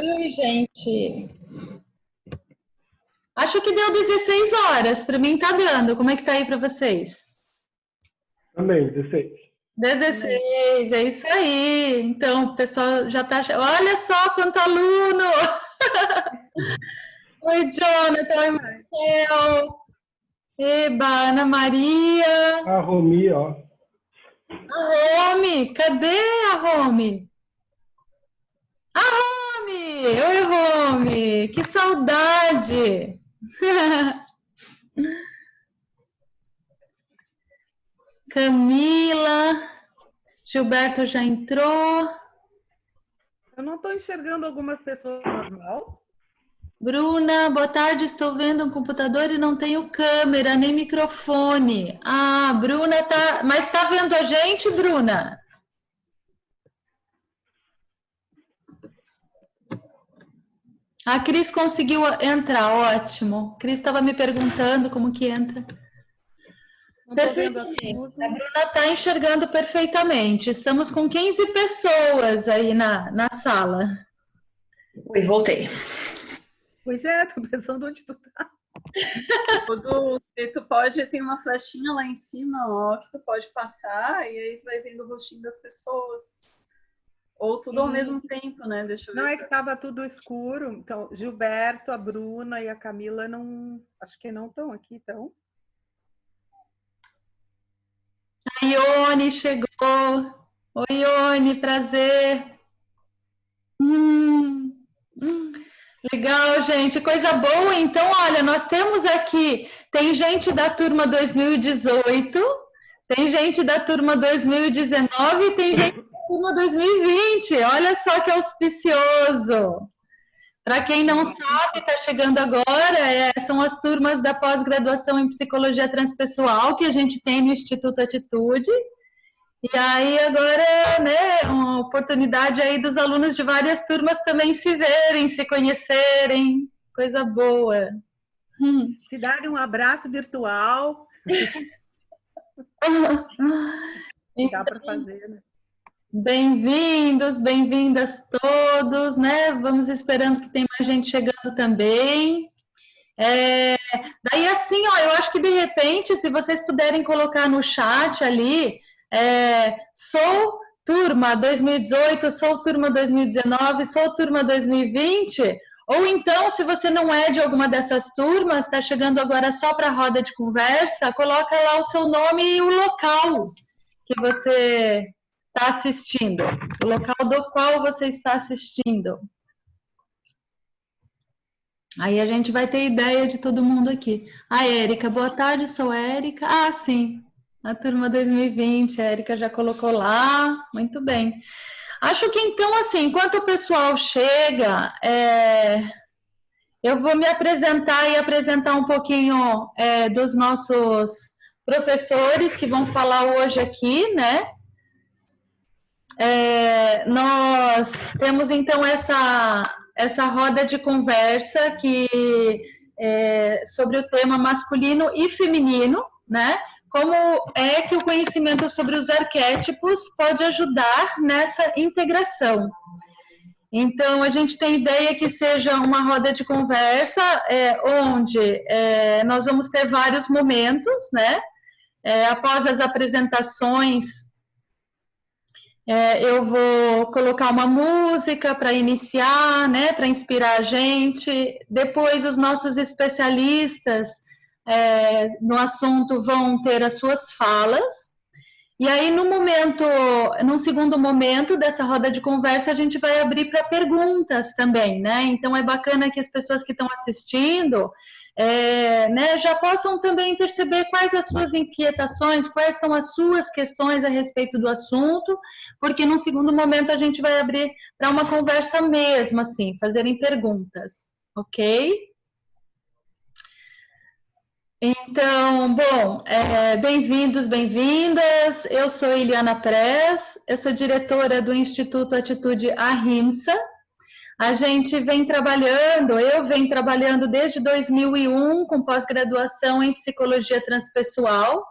Oi, gente. Acho que deu 16 horas. Para mim tá dando. Como é que tá aí para vocês? Também, 16. 16, é isso aí. Então, o pessoal já tá. Olha só quanto aluno! Oi, Jonathan, oi, Marcel. Eba, Ana Maria. A Romi, ó. A Rome, cadê a Rome? A Rome! Oi, Rome! Que saudade! Camila, Gilberto já entrou. Eu não estou enxergando algumas pessoas normal. Bruna, boa tarde. Estou vendo um computador e não tenho câmera nem microfone. Ah, Bruna tá. Mas está vendo a gente, Bruna? A Cris conseguiu entrar, ótimo. Cris estava me perguntando como que entra. Não estou vendo a Perfeitamente. Suzy. A Bruna está enxergando perfeitamente. Estamos com 15 pessoas aí na sala. Oi, voltei. Pois é, estou pensando onde tu tá. Tu pode, tem uma flechinha lá em cima, ó, que tu pode passar e aí tu vai vendo o rostinho das pessoas. Ou tudo ao mesmo tempo, né? Deixa eu ver. Não é que estava tudo escuro. Então, Gilberto, a Bruna e a Camila não. Acho que não estão aqui, então. A Ione chegou. Oi, Ione, prazer. Legal, gente, coisa boa. Então, olha, nós temos aqui, tem gente da turma 2018, tem gente da turma 2019 e tem gente da turma 2020. Olha só que auspicioso. Para quem não sabe, está chegando agora, são as turmas da pós-graduação em Psicologia Transpessoal que a gente tem no Instituto Atitude. E aí agora, né, uma oportunidade aí dos alunos de várias turmas também se verem, se conhecerem, coisa boa. Se darem um abraço virtual. Dá para fazer, né? Bem-vindos, bem-vindas todos, né? Vamos esperando que tem mais gente chegando também. Daí assim, ó, eu acho que de repente, se vocês puderem colocar no chat ali, sou turma 2018, sou turma 2019, sou turma 2020, ou então, se você não é de alguma dessas turmas, está chegando agora só para a roda de conversa, coloca lá o seu nome e o local que você está assistindo, o local do qual você está assistindo. Aí a gente vai ter ideia de todo mundo aqui. A Érica, boa tarde, sou Érica. Ah, sim, a turma 2020, a Érica já colocou lá, muito bem. Acho que então, assim, enquanto o pessoal chega, eu vou me apresentar e apresentar um pouquinho dos nossos professores que vão falar hoje aqui, né? Nós temos então essa roda de conversa sobre o tema masculino e feminino, né? Como é que o conhecimento sobre os arquétipos pode ajudar nessa integração? Então, a gente tem ideia que seja uma roda de conversa onde nós vamos ter vários momentos, né? Após as apresentações, eu vou colocar uma música para iniciar, né, para inspirar a gente. Depois, os nossos especialistas no assunto vão ter as suas falas. E aí, num segundo momento dessa roda de conversa, a gente vai abrir para perguntas também, né? Então, é bacana que as pessoas que estão assistindo né, já possam também perceber quais as suas inquietações, quais são as suas questões a respeito do assunto, porque num segundo momento a gente vai abrir para uma conversa mesmo, assim, fazerem perguntas, ok? Então, bom, bem-vindos, bem-vindas. Eu sou Eliana Press, eu sou diretora do Instituto Atitude Ahimsa. A gente vem trabalhando, eu venho trabalhando desde 2001 com pós-graduação em Psicologia Transpessoal,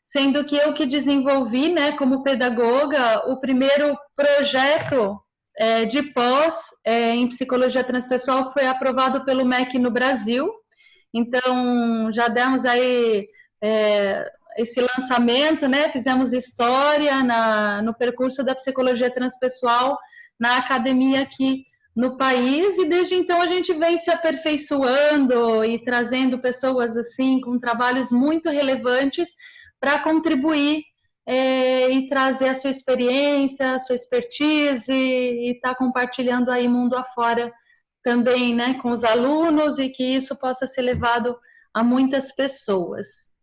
sendo que eu que desenvolvi, né, como pedagoga, o primeiro projeto de pós em psicologia transpessoal que foi aprovado pelo MEC no Brasil. Então, já demos aí esse lançamento, né? Fizemos história no percurso da psicologia transpessoal na academia aqui no país, e desde então a gente vem se aperfeiçoando e trazendo pessoas assim com trabalhos muito relevantes para contribuir e trazer a sua experiência, a sua expertise, e estar compartilhando aí mundo afora também, né, com os alunos, e que isso possa ser levado a muitas pessoas.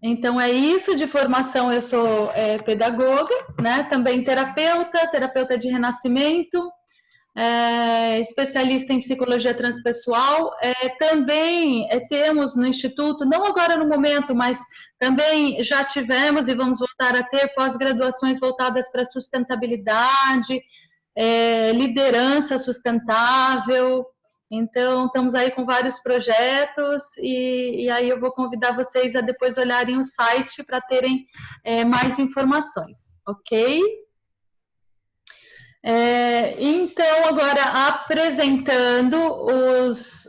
Então é isso. De formação eu sou pedagoga, né, também terapeuta de renascimento, especialista em psicologia transpessoal. Também temos no Instituto, não agora no momento, mas também já tivemos e vamos voltar a ter pós-graduações voltadas para sustentabilidade, liderança sustentável. Então, estamos aí com vários projetos, e aí eu vou convidar vocês a depois olharem o site para terem mais informações, ok? Então, agora apresentando os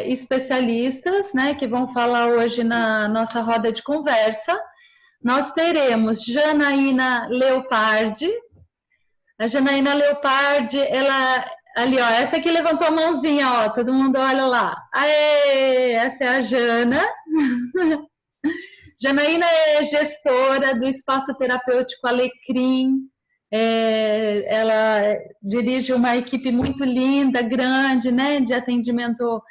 especialistas, né, que vão falar hoje na nossa roda de conversa. Nós teremos Janaína Leopardi. A Janaína Leopardi, ela... Ali, ó, essa aqui levantou a mãozinha, ó, todo mundo olha lá. Aê, essa é a Jana. Janaína é gestora do Espaço Terapêutico Alecrim. Ela dirige uma equipe muito linda, grande, né, de atendimento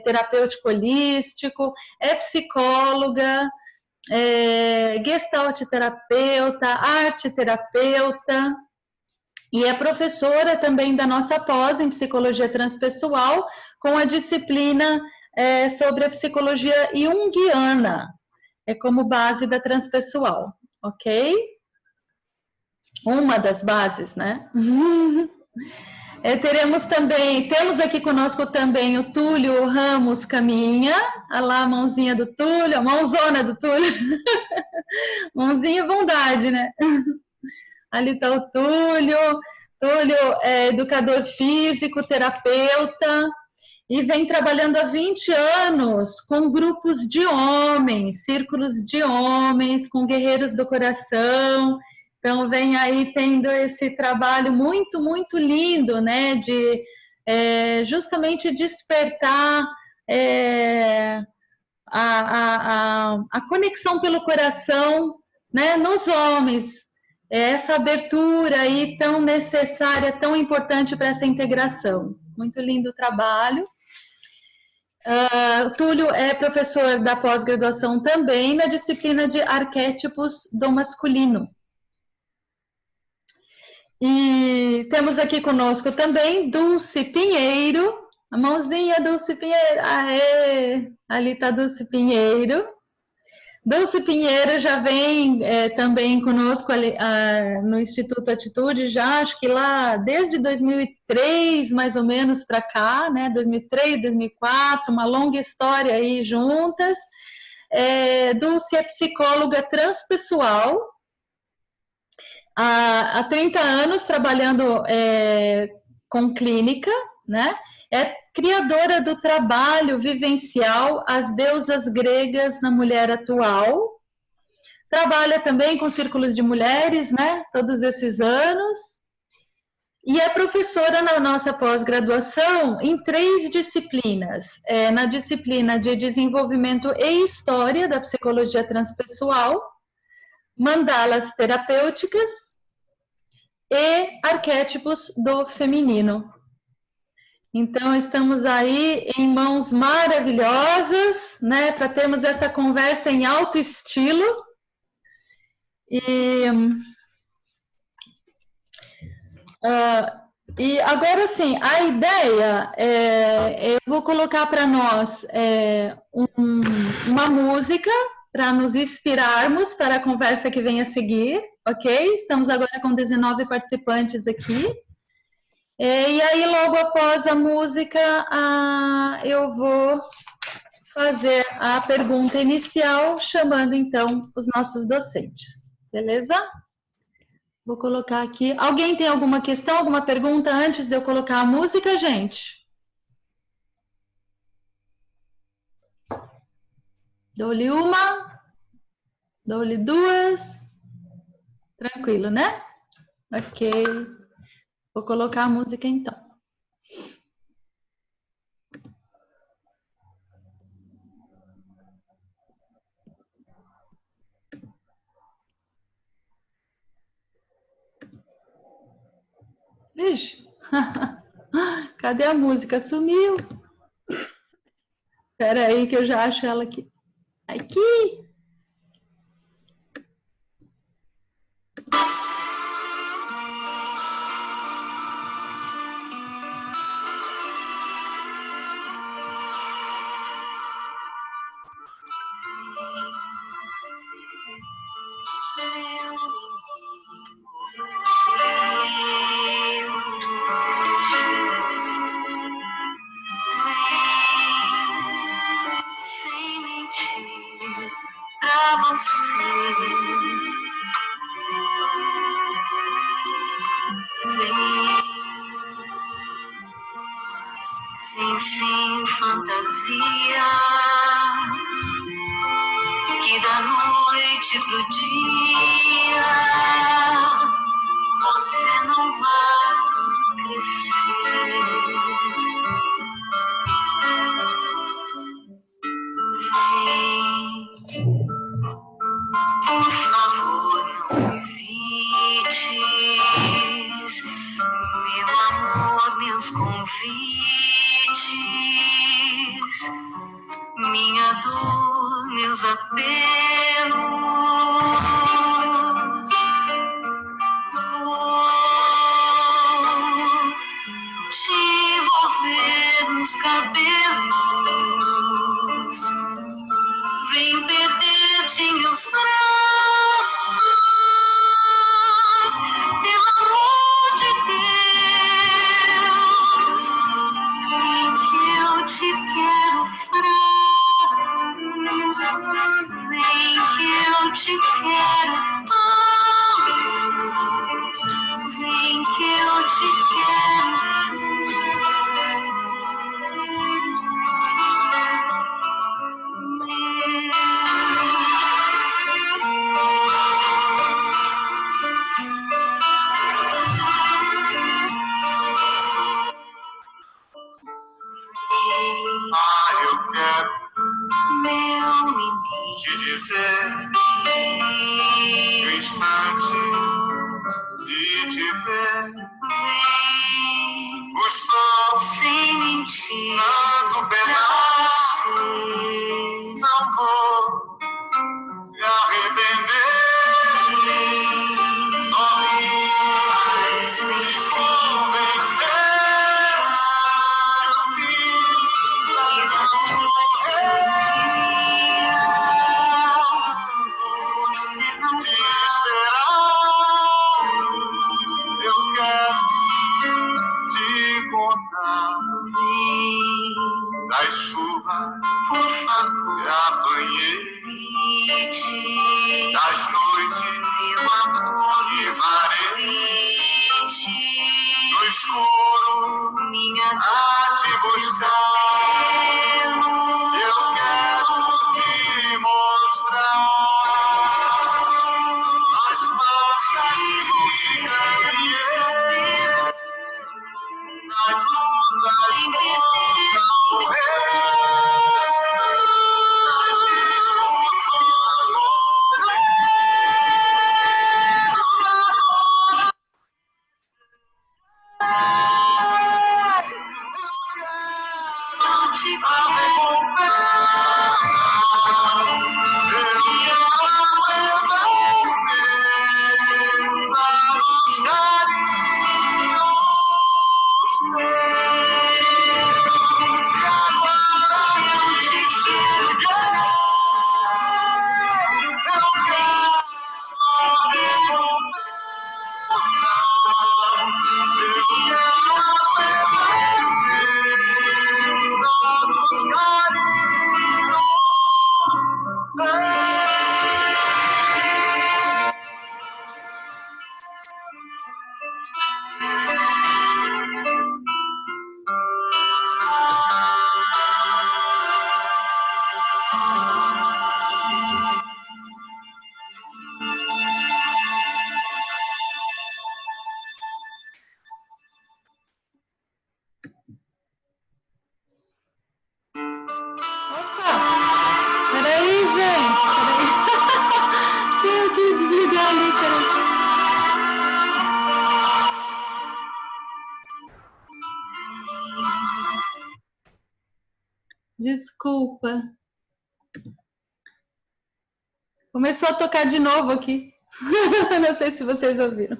terapêutico holístico, é psicóloga, gestalt terapeuta, arte terapeuta, e é professora também da nossa pós em psicologia transpessoal, com a disciplina sobre a psicologia junguiana, como base da transpessoal, ok? Uma das bases, né? Temos aqui conosco também o Túlio Ramos Caminha. Olha lá a mãozinha do Túlio, a mãozona do Túlio. Mãozinha bondade, né? Ali está o Túlio. Túlio é educador físico, terapeuta, e vem trabalhando há 20 anos com grupos de homens, círculos de homens, com guerreiros do coração. Então, vem aí tendo esse trabalho muito, muito lindo, né, de justamente despertar a conexão pelo coração, né, nos homens. Essa abertura aí tão necessária, tão importante para essa integração. Muito lindo o trabalho. Túlio é professor da pós-graduação também na disciplina de arquétipos do masculino. E temos aqui conosco também Dulce Pinheiro. A mãozinha, Dulce Pinheiro. Aê! Ali está Dulce Pinheiro. Dulce Pinheiro já vem também conosco ali, no Instituto Atitude, já acho que lá desde 2003, mais ou menos, para cá, né? 2003, 2004, uma longa história aí juntas. Dulce é psicóloga transpessoal, há 30 anos trabalhando com clínica, né? É criadora do trabalho vivencial As Deusas Gregas na Mulher Atual. Trabalha também com círculos de mulheres, né? Todos esses anos. E é professora na nossa pós-graduação em 3 disciplinas. Na disciplina de Desenvolvimento e História da Psicologia Transpessoal, Mandalas Terapêuticas e Arquétipos do Feminino. Então, estamos aí em mãos maravilhosas, né, para termos essa conversa em alto estilo. E agora sim, a ideia eu vou colocar para nós uma música para nos inspirarmos para a conversa que vem a seguir, ok? Estamos agora com 19 participantes aqui. E aí, logo após a música, eu vou fazer a pergunta inicial, chamando então os nossos docentes, beleza? Vou colocar aqui. Alguém tem alguma questão, alguma pergunta antes de eu colocar a música, gente? Dou-lhe uma, dou-lhe duas. Tranquilo, né? Ok. Vou colocar a música então. Vixe. Cadê a música? Sumiu. Espera aí que eu já acho ela aqui. Aqui. Sem mentir pra você, vem sem fantasia, que da noite pro dia você não vai crescer. Vem, por favor, não evites, meu amor, meus convites, minha dor, meus apelos. Vou te envolver nos cabelos, vem perder-te em meus braços, pelo amor de Deus, vem que eu te quero fraco, vem que eu te quero tanto, vem que eu te quero. Eu quero, Meu menino, te dizer, no instante de te ver, vem custou sem mentir. tanto pedaço, não vou me arrepender. Só vim te convencer. Das chuvas Por favor, que apanhei, grite, das noites meu amor, que varei, grite, no escuro minha a te buscar. Eu quero te mostrar as marchas que ganhei, nas lutas contra o rei. Carinhos. Desculpa. Começou a tocar de novo aqui. Não sei se vocês ouviram.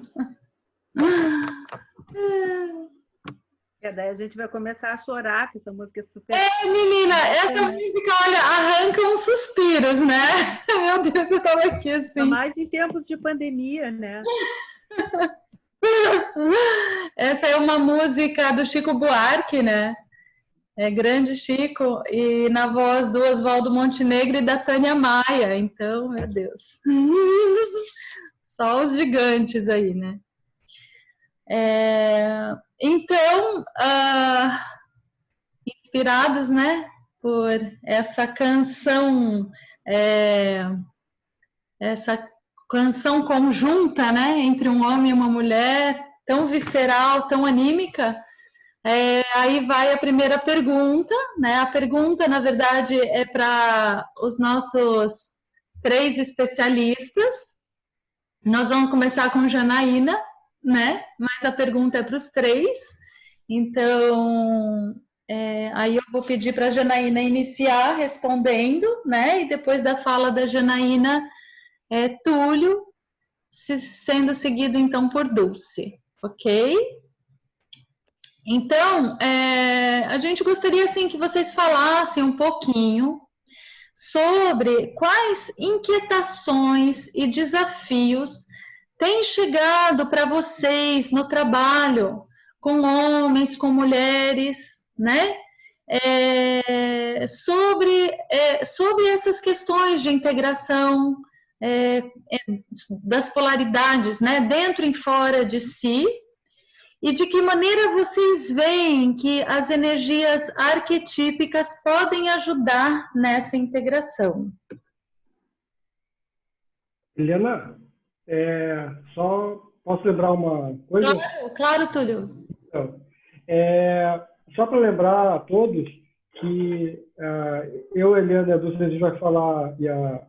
E daí a gente vai começar a chorar, que essa música é super... Menina, essa música, olha, arranca uns suspiros, né? Meu Deus, eu tava aqui assim. Ainda mais em tempos de pandemia, né? Essa é uma música do Chico Buarque, né? É Grande Chico, e na voz do Oswaldo Montenegro e da Tânia Maia. Então, meu Deus. Só os gigantes aí, né? Então, inspirados, né, por essa canção conjunta, né, entre um homem e uma mulher, tão visceral, tão anímica, aí vai a primeira pergunta, né? A pergunta, na verdade, é para os nossos 3 especialistas. Nós vamos começar com Janaína, né? Mas a pergunta é para os 3. Então, aí eu vou pedir para a Janaína iniciar respondendo, né? E depois da fala da Janaína, Túlio, sendo seguido então por Dulce, ok? Então, a gente gostaria assim que vocês falassem um pouquinho sobre quais inquietações e desafios têm chegado para vocês no trabalho com homens, com mulheres, né? Sobre essas questões de integração das polaridades, né? Dentro e fora de si. E de que maneira vocês veem que as energias arquetípicas podem ajudar nessa integração? Helena, só posso lembrar uma coisa? Claro, Túlio. Então, só para lembrar a todos que eu, Helena e a Dulce, a gente vai falar, e a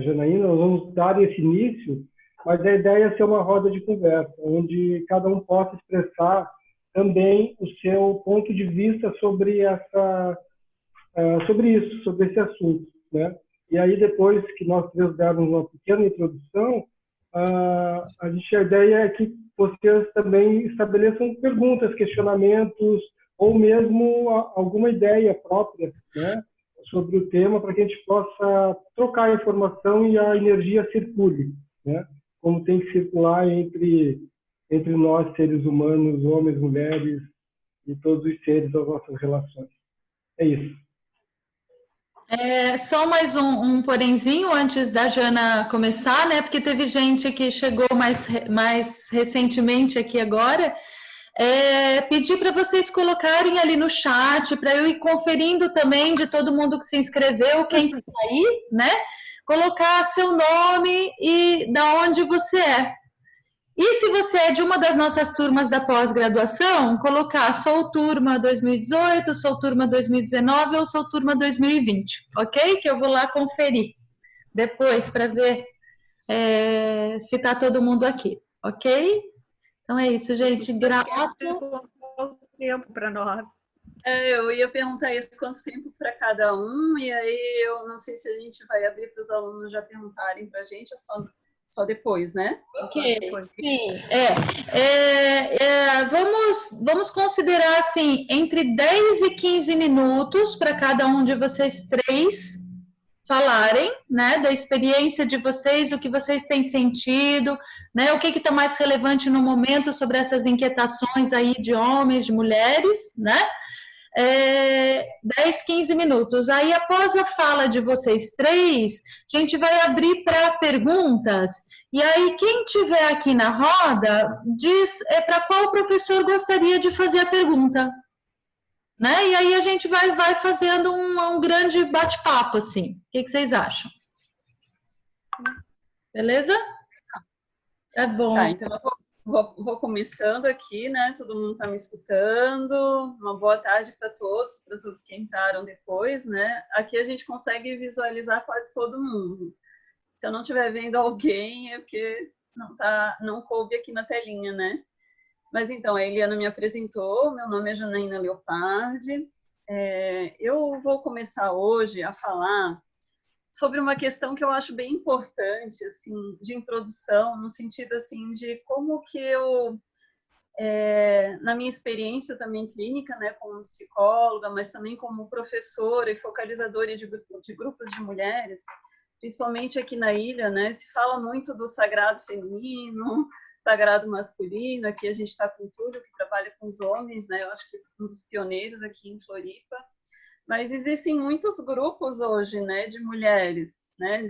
Janaína, nós vamos dar esse início, mas a ideia é ser uma roda de conversa, onde cada um possa expressar também o seu ponto de vista sobre sobre esse assunto, né? E aí, depois que nós 3 dermos uma pequena introdução, a ideia é que vocês também estabeleçam perguntas, questionamentos, ou mesmo alguma ideia própria, né, sobre o tema, para que a gente possa trocar a informação e a energia circule, né? Como tem que circular entre nós, seres humanos, homens, mulheres e todos os seres das nossas relações. É isso. Só mais um porenzinho antes da Jana começar, né? Porque teve gente que chegou mais recentemente aqui agora. Pedir para vocês colocarem ali no chat, para eu ir conferindo também de todo mundo que se inscreveu, quem está aí, né? Colocar seu nome e da onde você é. E se você é de uma das nossas turmas da pós-graduação, colocar sou turma 2018, sou turma 2019 ou sou turma 2020, ok? Que eu vou lá conferir depois para ver se está todo mundo aqui, ok? Então é isso, gente. Grata. Tempo para nós. Eu ia perguntar isso, quanto tempo para cada um, e aí eu não sei se a gente vai abrir para os alunos já perguntarem para a gente, ou só depois, né? Ok, sim. Vamos considerar assim, entre 10 e 15 minutos para cada um de vocês 3 falarem, né, da experiência de vocês, o que vocês têm sentido, né, o que está mais relevante no momento sobre essas inquietações aí de homens, de mulheres, né? 10, 15 minutos. Aí, após a fala de vocês 3, a gente vai abrir para perguntas. E aí, quem tiver aqui na roda, diz para qual professor gostaria de fazer a pergunta. Né? E aí a gente vai fazendo um grande bate-papo, assim. O que vocês acham? Beleza? Tá bom. Tá, então eu vou começando aqui, né? Todo mundo está me escutando. Uma boa tarde para todos que entraram depois, né? Aqui a gente consegue visualizar quase todo mundo. Se eu não estiver vendo alguém, é porque não coube aqui na telinha, né? Mas então, a Eliana me apresentou, meu nome é Janaína Leopardi, Eu vou começar hoje a falar sobre uma questão que eu acho bem importante, assim, de introdução, no sentido assim de como que eu, na minha experiência também clínica, né, como psicóloga, mas também como professora e focalizadora de grupos de mulheres, principalmente aqui na ilha, né, se fala muito do sagrado feminino, sagrado masculino. Aqui a gente está com o Túlio, que trabalha com os homens, né, eu acho que um dos pioneiros aqui em Floripa. Mas existem muitos grupos hoje, né, de mulheres, né,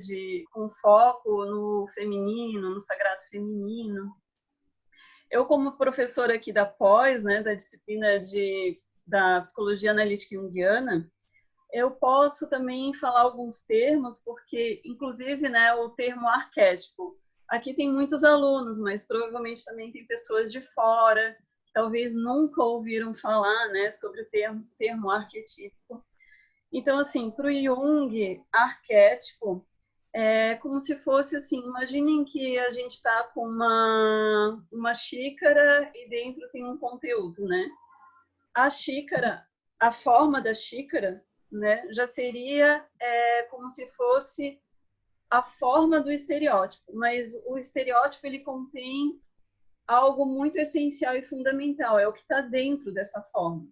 com foco no feminino, no sagrado feminino. Eu, como professora aqui da pós, né, da disciplina da psicologia analítica junguiana, eu posso também falar alguns termos, porque, inclusive, né, o termo arquétipo. Aqui tem muitos alunos, mas provavelmente também tem pessoas de fora, que talvez nunca ouviram falar, né, sobre o termo arquetípico. Então, assim, para o Jung, arquétipo é como se fosse assim, imaginem que a gente está com uma xícara e dentro tem um conteúdo, né? A xícara, a forma da xícara, né, já seria como se fosse a forma do estereótipo, mas o estereótipo ele contém algo muito essencial e fundamental, é o que está dentro dessa forma.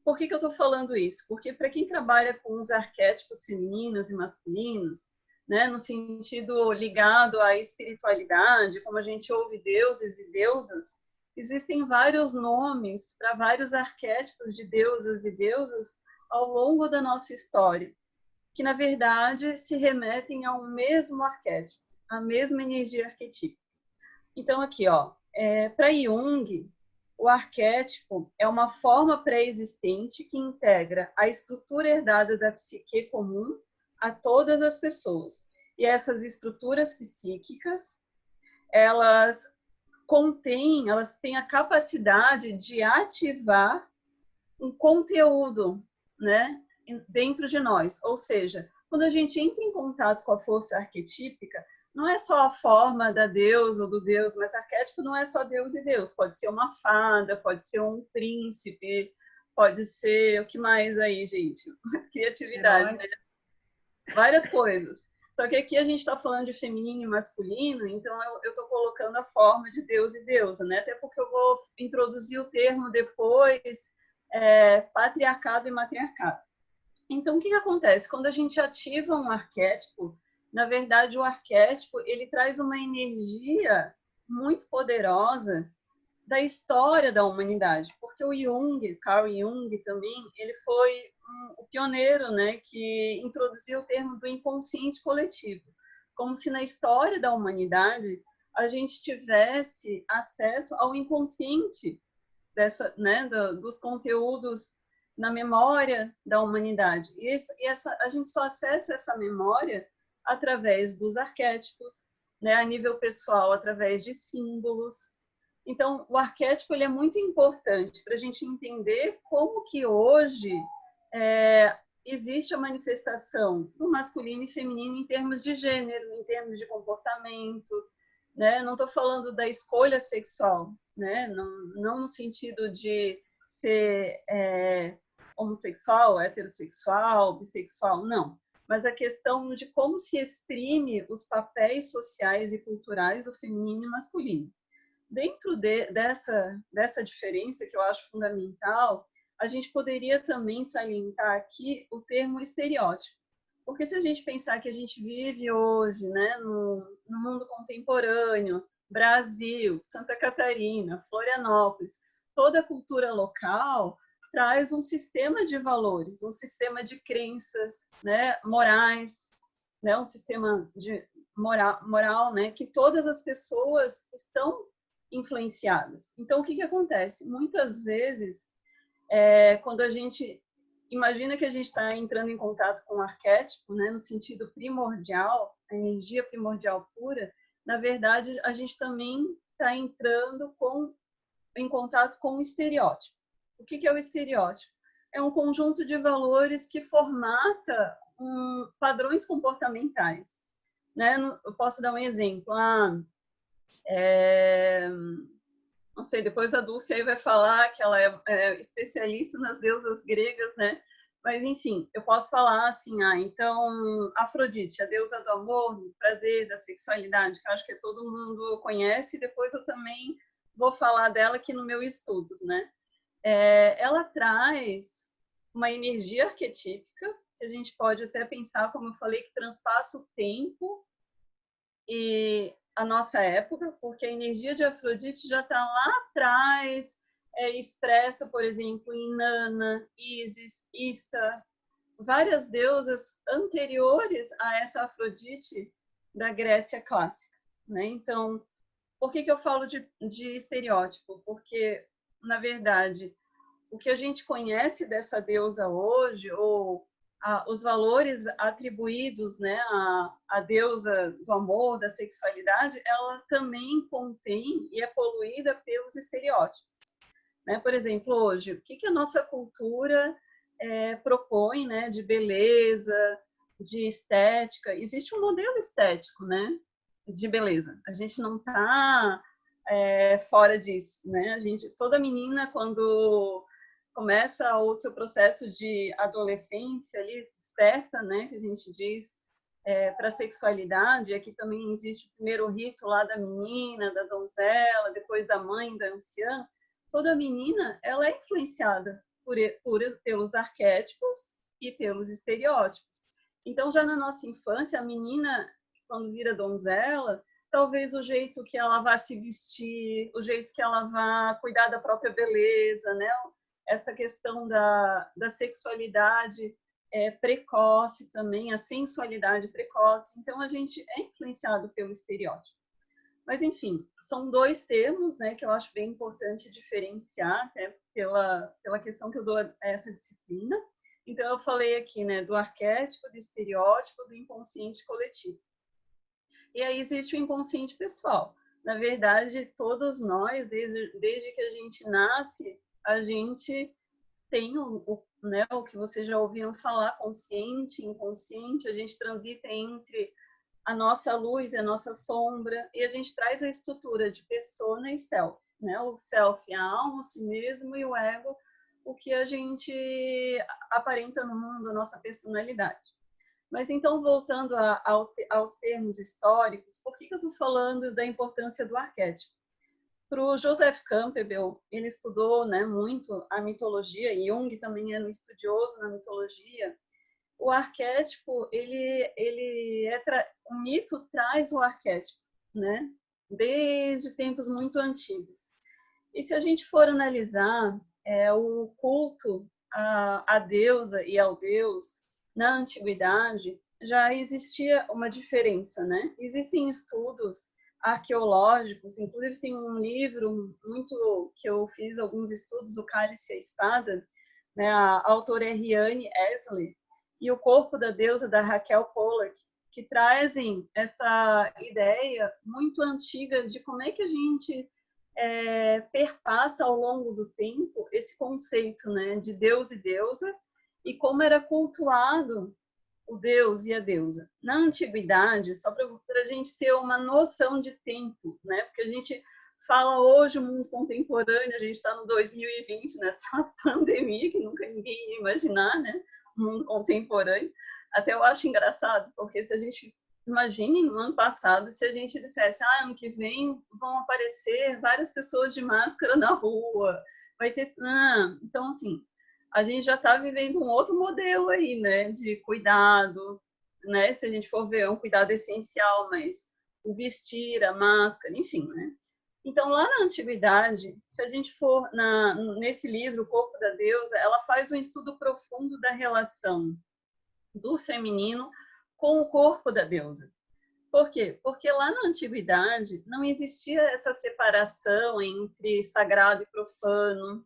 Por que eu estou falando isso? Porque para quem trabalha com os arquétipos femininos e masculinos, né, no sentido ligado à espiritualidade, como a gente ouve deuses e deusas, existem vários nomes para vários arquétipos de deusas e deusas ao longo da nossa história, que na verdade se remetem ao mesmo arquétipo, à mesma energia arquetípica. Então aqui, ó, para Jung, o arquétipo é uma forma pré-existente que integra a estrutura herdada da psique comum a todas as pessoas. E essas estruturas psíquicas, elas têm a capacidade de ativar um conteúdo, né, dentro de nós. Ou seja, quando a gente entra em contato com a força arquetípica, não é só a forma da deusa ou do deus, mas arquétipo não é só deus e deus. Pode ser uma fada, pode ser um príncipe, pode ser... O que mais aí, gente? Criatividade, né? Várias coisas. Só que aqui a gente está falando de feminino e masculino, então eu estou colocando a forma de deus e deusa, né? Até porque eu vou introduzir o termo depois, patriarcado e matriarcado. Então, o que acontece? Quando a gente ativa um arquétipo, na verdade, o arquétipo ele traz uma energia muito poderosa da história da humanidade, porque o Jung, Carl Jung também, ele foi o pioneiro, né, que introduziu o termo do inconsciente coletivo, como se na história da humanidade a gente tivesse acesso ao inconsciente dos conteúdos na memória da humanidade. E a gente só acessa essa memória através dos arquétipos, né, a nível pessoal, através de símbolos. Então, o arquétipo ele é muito importante para a gente entender como que hoje existe a manifestação do masculino e feminino em termos de gênero, em termos de comportamento, né? Não estou falando da escolha sexual, né? Não no sentido de ser homossexual, heterossexual, bissexual, não. Mas a questão de como se exprime os papéis sociais e culturais do feminino e masculino. Dentro dessa diferença, que eu acho fundamental, a gente poderia também salientar aqui o termo estereótipo. Porque se a gente pensar que a gente vive hoje, né, no mundo contemporâneo, Brasil, Santa Catarina, Florianópolis, toda a cultura local traz um sistema de valores, um sistema de crenças, né, morais, né, um sistema de moral, né, que todas as pessoas estão influenciadas. Então, o que acontece? Muitas vezes, quando a gente imagina que a gente está entrando em contato com o arquétipo, né, no sentido primordial, a energia primordial pura, na verdade, a gente também está entrando em contato com o estereótipo. O que é o estereótipo? É um conjunto de valores que formata padrões comportamentais. Né? Eu posso dar um exemplo. não sei, depois a Dulce aí vai falar que ela é especialista nas deusas gregas, né? Mas, enfim, eu posso falar assim, então, Afrodite, a deusa do amor, do prazer, da sexualidade, que eu acho que todo mundo conhece, e depois eu também vou falar dela aqui no meu estudos, né? Ela traz uma energia arquetípica, que a gente pode até pensar, como eu falei, que transpassa o tempo e a nossa época, porque a energia de Afrodite já está lá atrás, expressa, por exemplo, em Nana, Ísis, Istar, várias deusas anteriores a essa Afrodite da Grécia clássica, né? Então, por que eu falo de estereótipo? Porque, na verdade, o que a gente conhece dessa deusa hoje, ou os valores atribuídos, né, à deusa do amor, da sexualidade, ela também contém e é poluída pelos estereótipos. Né? Por exemplo, hoje, o que a nossa cultura propõe, né, de beleza, de estética? Existe um modelo estético, né, de beleza. A gente não está fora disso, né? Toda menina, quando começa o seu processo de adolescência ali, desperta, né, que a gente diz, para a sexualidade. Aqui também existe o primeiro rito lá da menina, da donzela, depois da mãe, da anciã. Toda menina, ela é influenciada pelos arquétipos e pelos estereótipos. Então, já na nossa infância, a menina, quando vira donzela, talvez o jeito que ela vai se vestir, o jeito que ela vai cuidar da própria beleza, né? Essa questão da sexualidade precoce também, a sensualidade precoce. Então, a gente é influenciado pelo estereótipo. Mas, enfim, são dois termos, né, que eu acho bem importante diferenciar, até pela questão que eu dou a essa disciplina. Então, eu falei aqui, né, do arquétipo, do estereótipo, do inconsciente coletivo. E aí existe o inconsciente pessoal. Na verdade, todos nós, desde que a gente nasce, a gente tem né, o que vocês já ouviram falar, consciente, inconsciente, a gente transita entre a nossa luz e a nossa sombra, e a gente traz a estrutura de persona e self, né? O self, a alma, o si mesmo, e o ego, o que a gente aparenta no mundo, a nossa personalidade. Mas então, voltando aos termos históricos, por que eu estou falando da importância do arquétipo? Para o Joseph Campbell, ele estudou, né, muito a mitologia, e Jung também era um estudioso na mitologia. O arquétipo, o mito traz o arquétipo, né? Desde tempos muito antigos. E se a gente for analisar o culto à deusa e ao deus na antiguidade, já existia uma diferença, né? Existem estudos arqueológicos, inclusive tem um livro muito que eu fiz alguns estudos, O Cálice e a Espada, né? A autora é Riane Esley, e O Corpo da Deusa, da Raquel Pollack, que trazem essa ideia muito antiga de como é que a gente perpassa ao longo do tempo esse conceito, né, de Deus e deusa, e como era cultuado o Deus e a deusa. Na antiguidade, só para a gente ter uma noção de tempo, né, porque a gente fala hoje o mundo contemporâneo, a gente está no 2020, nessa pandemia que nunca ninguém ia imaginar, né, o mundo contemporâneo. Até eu acho engraçado, porque se a gente imagine no ano passado, se a gente dissesse, ano que vem vão aparecer várias pessoas de máscara na rua, vai ter... Então, assim, a gente já está vivendo um outro modelo aí, né, de cuidado, né, se a gente for ver, é um cuidado essencial, mas o vestir, a máscara, enfim, né. Então, lá na antiguidade, se a gente for nesse livro, O Corpo da Deusa, ela faz um estudo profundo da relação do feminino com o corpo da deusa. Por quê? Porque lá na antiguidade não existia essa separação entre sagrado e profano,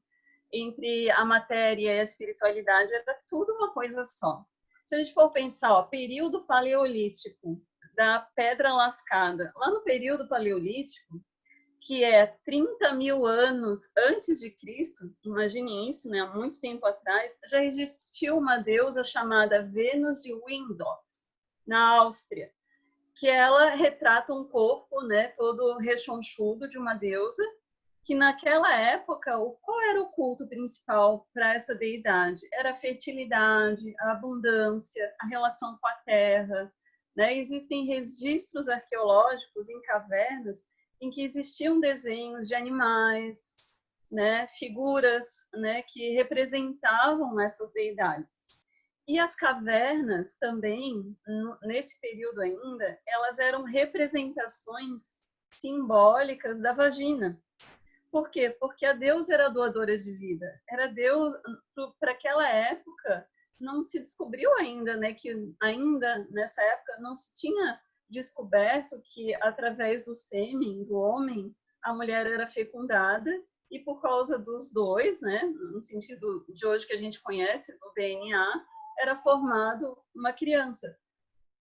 entre a matéria e a espiritualidade, era tudo uma coisa só. Se a gente for pensar, período paleolítico, da pedra lascada, lá no período paleolítico, que é 30 mil anos antes de Cristo, imaginem isso, né? Há muito tempo atrás, já existiu uma deusa chamada Vênus de Windorf, na Áustria, que ela retrata um corpo, né, todo rechonchudo de uma deusa, que naquela época, qual era o culto principal para essa deidade? Era a fertilidade, a abundância, a relação com a terra, né? Existem registros arqueológicos em cavernas em que existiam desenhos de animais, né? Figuras, né? Que representavam essas deidades. E as cavernas também, nesse período ainda, elas eram representações simbólicas da vagina. Por quê? Porque a deusa era doadora de vida. Era Deus, para aquela época, não se descobriu ainda, né, que ainda nessa época não se tinha descoberto que através do sêmen do homem a mulher era fecundada e por causa dos dois, né, no sentido de hoje que a gente conhece, do DNA, era formado uma criança.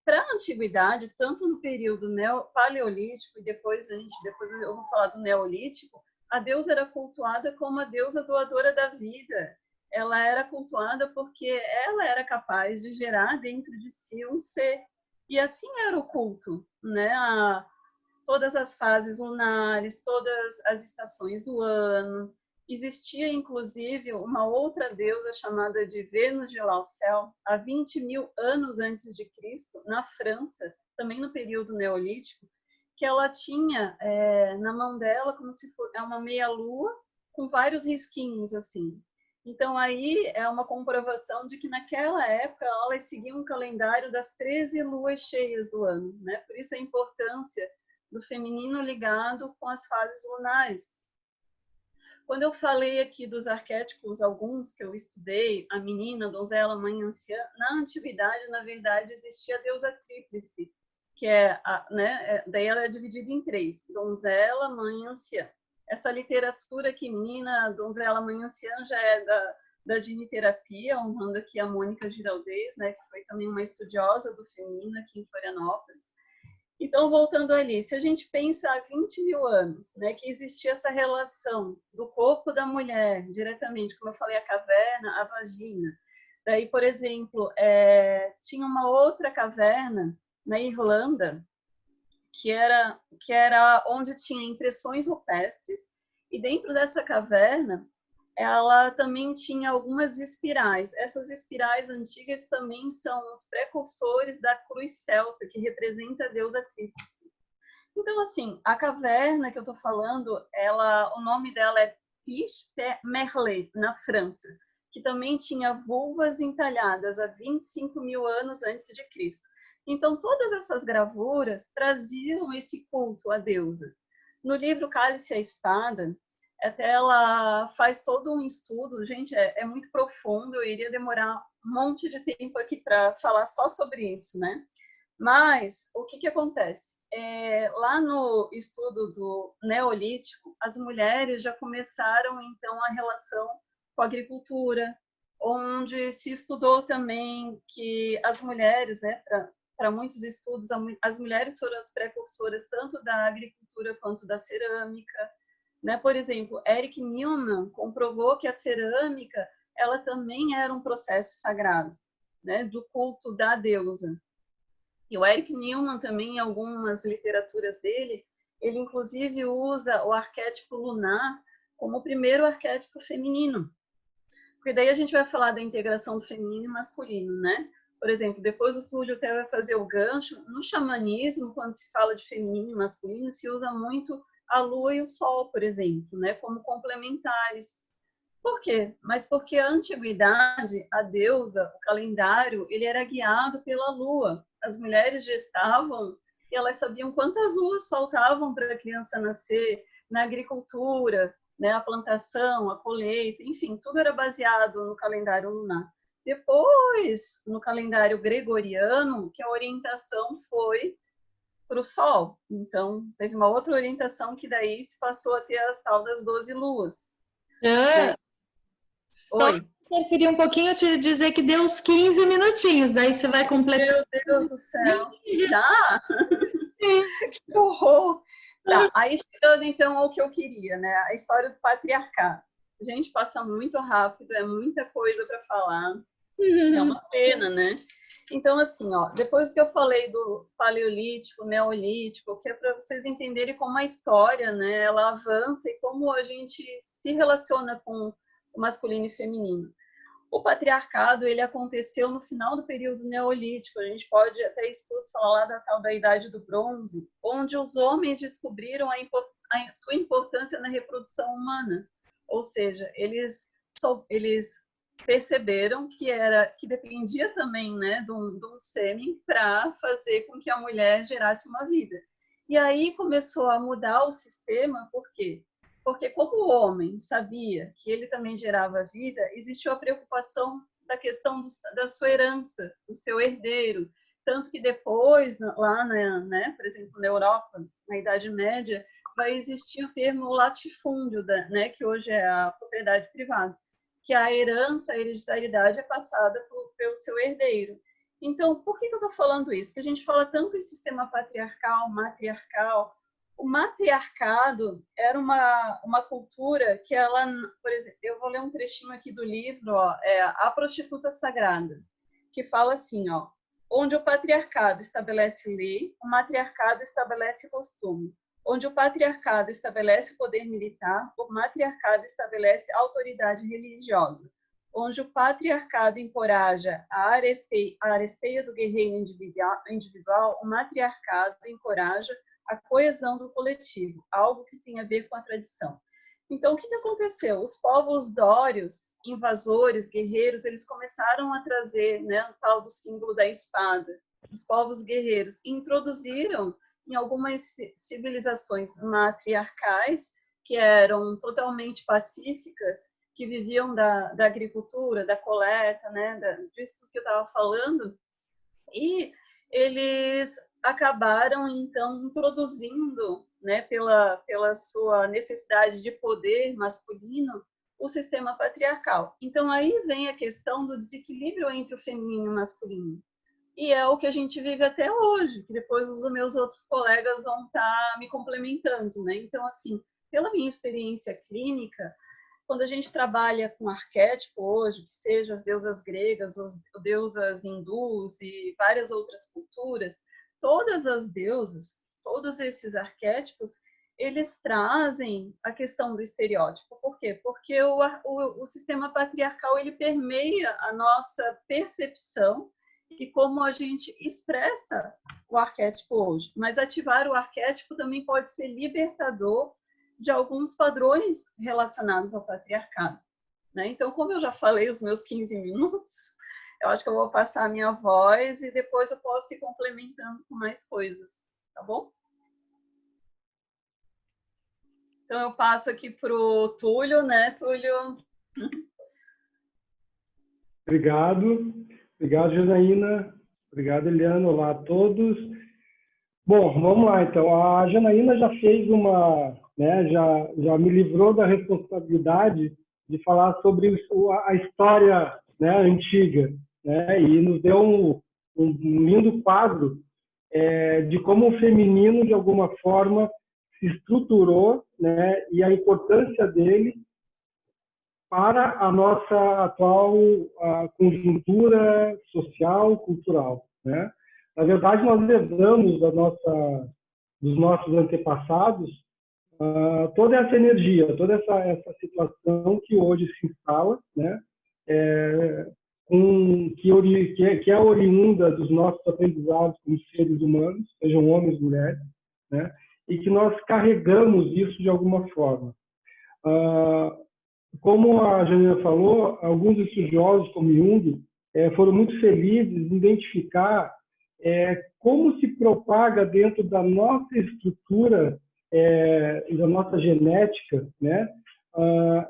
Para a antiguidade, tanto no período paleolítico e depois eu vou falar do neolítico, a deusa era cultuada como a deusa doadora da vida. Ela era cultuada porque ela era capaz de gerar dentro de si um ser. E assim era o culto, né? Todas as fases lunares, todas as estações do ano. Existia, inclusive, uma outra deusa chamada de Vênus de Laucel, há 20.000 anos antes de Cristo, na França, também no período neolítico, que ela tinha na mão dela como se fosse uma meia-lua com vários risquinhos, assim. Então, aí é uma comprovação de que naquela época elas seguiam um calendário das 13 luas cheias do ano, né? Por isso a importância do feminino ligado com as fases lunares. Quando eu falei aqui dos arquétipos, alguns que eu estudei, a menina, a donzela, a mãe anciã, na antiguidade, na verdade, existia a deusa tríplice, que daí ela é dividida em 3, donzela, mãe e anciã. Essa literatura aqui, menina, donzela, mãe e anciã, já é da giniterapia, honrando aqui a Mônica Giraldez, né, que foi também uma estudiosa do feminino aqui em Florianópolis. Então, voltando ali, se a gente pensa há 20.000 anos, né, que existia essa relação do corpo da mulher, diretamente, como eu falei, a caverna, a vagina. Daí, por exemplo, tinha uma outra caverna na Irlanda, que era onde tinha impressões rupestres, e dentro dessa caverna, ela também tinha algumas espirais. Essas espirais antigas também são os precursores da cruz celta, que representa a deusa tríplice. Então, assim, a caverna que eu estou falando, o nome dela é Piche-Merlet, na França, que também tinha vulvas entalhadas há 25.000 anos antes de Cristo. Então, todas essas gravuras traziam esse culto à deusa. No livro Cálice e a Espada, até ela faz todo um estudo, gente, é muito profundo, eu iria demorar um monte de tempo aqui para falar só sobre isso, né? Mas, o que acontece? Lá no estudo do Neolítico, as mulheres já começaram, então, a relação com a agricultura, onde se estudou também que as mulheres, né, para muitos estudos, as mulheres foram as precursoras tanto da agricultura quanto da cerâmica, né? Por exemplo, Erich Neumann comprovou que a cerâmica ela também era um processo sagrado, né, do culto da deusa. E o Erich Neumann também, em algumas literaturas dele, ele inclusive usa o arquétipo lunar como o primeiro arquétipo feminino. Porque daí a gente vai falar da integração do feminino e masculino, né? Por exemplo, depois o Túlio até vai fazer o gancho. No xamanismo, quando se fala de feminino e masculino, se usa muito a lua e o sol, por exemplo, né, como complementares. Por quê? Mas porque a antiguidade, a deusa, o calendário, ele era guiado pela lua. As mulheres gestavam e elas sabiam quantas luas faltavam para a criança nascer na agricultura, né, a plantação, a colheita, enfim, tudo era baseado no calendário lunar. Depois, no calendário gregoriano, que a orientação foi para o Sol. Então, teve uma outra orientação que daí se passou a ter as tal das 12 luas. Só interferir um pouquinho, te dizer que deu uns 15 minutinhos, daí você vai completar. Meu Deus do céu! Já? Que horror! Tá, aí chegando então ao que eu queria, né? A história do patriarcado. A gente passa muito rápido, é muita coisa para falar. É uma pena, né? Então, assim, ó, depois que eu falei do paleolítico, neolítico, que é para vocês entenderem como a história, né, ela avança e como a gente se relaciona com o masculino e feminino. O patriarcado, ele aconteceu no final do período neolítico. A gente pode até estudos falar lá da tal da Idade do Bronze, onde os homens descobriram a sua importância na reprodução humana. Ou seja, eles perceberam que dependia também, né, de um sêmen para fazer com que a mulher gerasse uma vida. E aí começou a mudar o sistema, por quê? Porque como o homem sabia que ele também gerava vida, existiu a preocupação da questão da sua herança, do seu herdeiro. Tanto que depois, lá, né, por exemplo, na Europa, na Idade Média, vai existir o termo latifúndio, né, que hoje é a propriedade privada, que a herança, a hereditariedade é passada pelo seu herdeiro. Então, por que eu estou falando isso? Porque a gente fala tanto em sistema patriarcal, matriarcal. O matriarcado era uma cultura que ela, por exemplo, eu vou ler um trechinho aqui do livro, ó, A Prostituta Sagrada, que fala assim, ó, onde o patriarcado estabelece lei, o matriarcado estabelece costume. Onde o patriarcado estabelece o poder militar, o matriarcado estabelece a autoridade religiosa. Onde o patriarcado encoraja a aresteia do guerreiro individual, o matriarcado encoraja a coesão do coletivo, algo que tem a ver com a tradição. Então, o que aconteceu? Os povos dórios, invasores, guerreiros, eles começaram a trazer, né, o tal do símbolo da espada, dos povos guerreiros, e introduziram em algumas civilizações matriarcais, que eram totalmente pacíficas, que viviam da agricultura, da coleta, né, disso que eu estava falando, e eles acabaram, então, introduzindo, né, pela sua necessidade de poder masculino, o sistema patriarcal. Então, aí vem a questão do desequilíbrio entre o feminino e o masculino. E é o que a gente vive até hoje, que depois os meus outros colegas vão estar me complementando, né? Então, assim, pela minha experiência clínica, quando a gente trabalha com arquétipo hoje, que seja as deusas gregas, as deusas hindus e várias outras culturas, todas as deusas, todos esses arquétipos, eles trazem a questão do estereótipo. Por quê? Porque o sistema patriarcal, ele permeia a nossa percepção e como a gente expressa o arquétipo hoje. Mas ativar o arquétipo também pode ser libertador de alguns padrões relacionados ao patriarcado, né? Então, como eu já falei os meus 15 minutos, eu acho que eu vou passar a minha voz e depois eu posso ir complementando com mais coisas, tá bom? Então, eu passo aqui para o Túlio, né, Túlio? Obrigado. Obrigado, Janaína. Obrigado, Eliana. Olá a todos. Bom, vamos lá, então. A Janaína já fez já me livrou da responsabilidade de falar sobre a história, né, antiga, né, e nos deu um lindo quadro de como o feminino, de alguma forma, se estruturou, né, e a importância dele para a nossa atual conjuntura social, cultural, né? Na verdade, nós herdamos dos nossos antepassados toda essa energia, toda essa situação que hoje se instala, né? Que é oriunda dos nossos aprendizados como seres humanos, sejam homens ou mulheres, né? E que nós carregamos isso de alguma forma. Como a Janina falou, alguns estudiosos, como Jung, foram muito felizes em identificar como se propaga dentro da nossa estrutura e da nossa genética, né,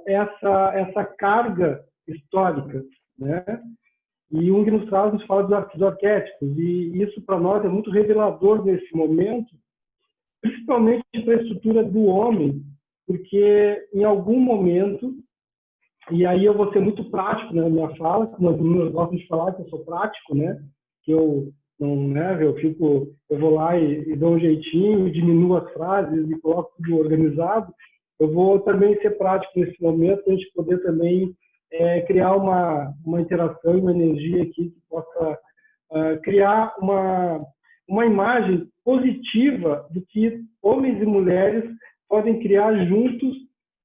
essa carga histórica, né? E Jung nos fala dos arquétipos, e isso para nós é muito revelador nesse momento, principalmente para a estrutura do homem, porque em algum momento, e aí eu vou ser muito prático, né, na minha fala, como as meninas gostam de falar que eu sou prático, né, que eu não, né, eu vou lá e dou um jeitinho, diminuo as frases e coloco tudo organizado. Eu vou também ser prático nesse momento, para a gente poder também criar uma interação e uma energia aqui que possa criar uma imagem positiva do que homens e mulheres podem criar juntos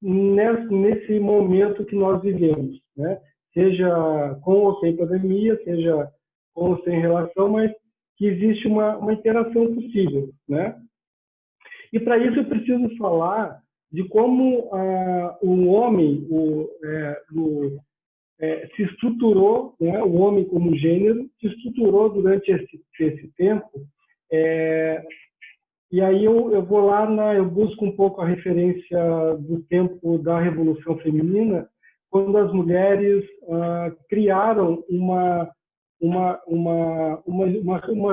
nesse momento que nós vivemos, né? Seja com ou sem pandemia, seja com ou sem relação, mas que existe uma interação possível, né? E para isso eu preciso falar de como o homem se estruturou, né? O homem como gênero se estruturou durante esse tempo. E aí eu vou lá, eu busco um pouco a referência do tempo da Revolução Feminina, quando as mulheres criaram uma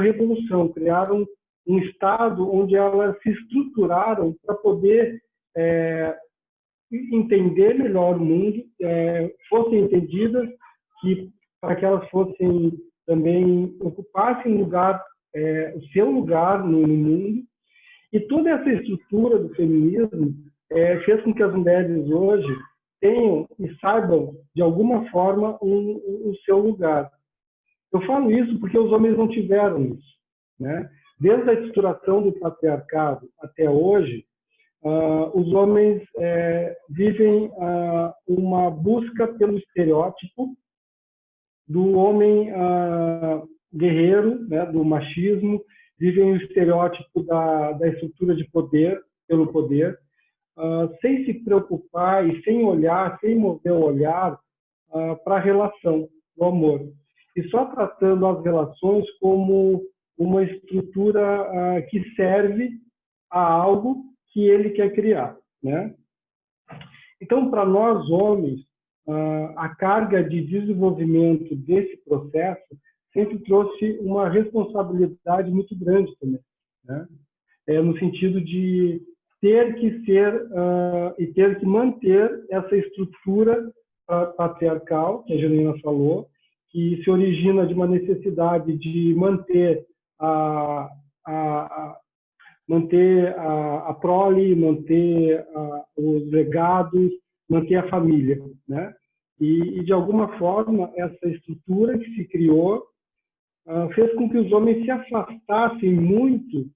revolução, criaram um estado onde elas se estruturaram para poder entender melhor o mundo, fossem entendidas, para que elas fossem também ocupassem o seu lugar no mundo. E toda essa estrutura do feminismo fez com que as mulheres hoje tenham e saibam, de alguma forma, o seu lugar. Eu falo isso porque os homens não tiveram isso, né? Desde a estruturação do patriarcado até hoje, os homens vivem uma busca pelo estereótipo do homem guerreiro, né, do machismo, vivem o estereótipo da estrutura de poder, pelo poder, sem se preocupar e sem olhar, sem mover o olhar para a relação, do amor. E só tratando as relações como uma estrutura que serve a algo que ele quer criar, né? Então, para nós homens, a carga de desenvolvimento desse processo sempre trouxe uma responsabilidade muito grande também, né? No sentido de ter que ser e ter que manter essa estrutura patriarcal, que a Janina falou, que se origina de uma necessidade de manter a prole, manter os legados, manter a família, né? E de alguma forma, essa estrutura que se criou fez com que os homens se afastassem muito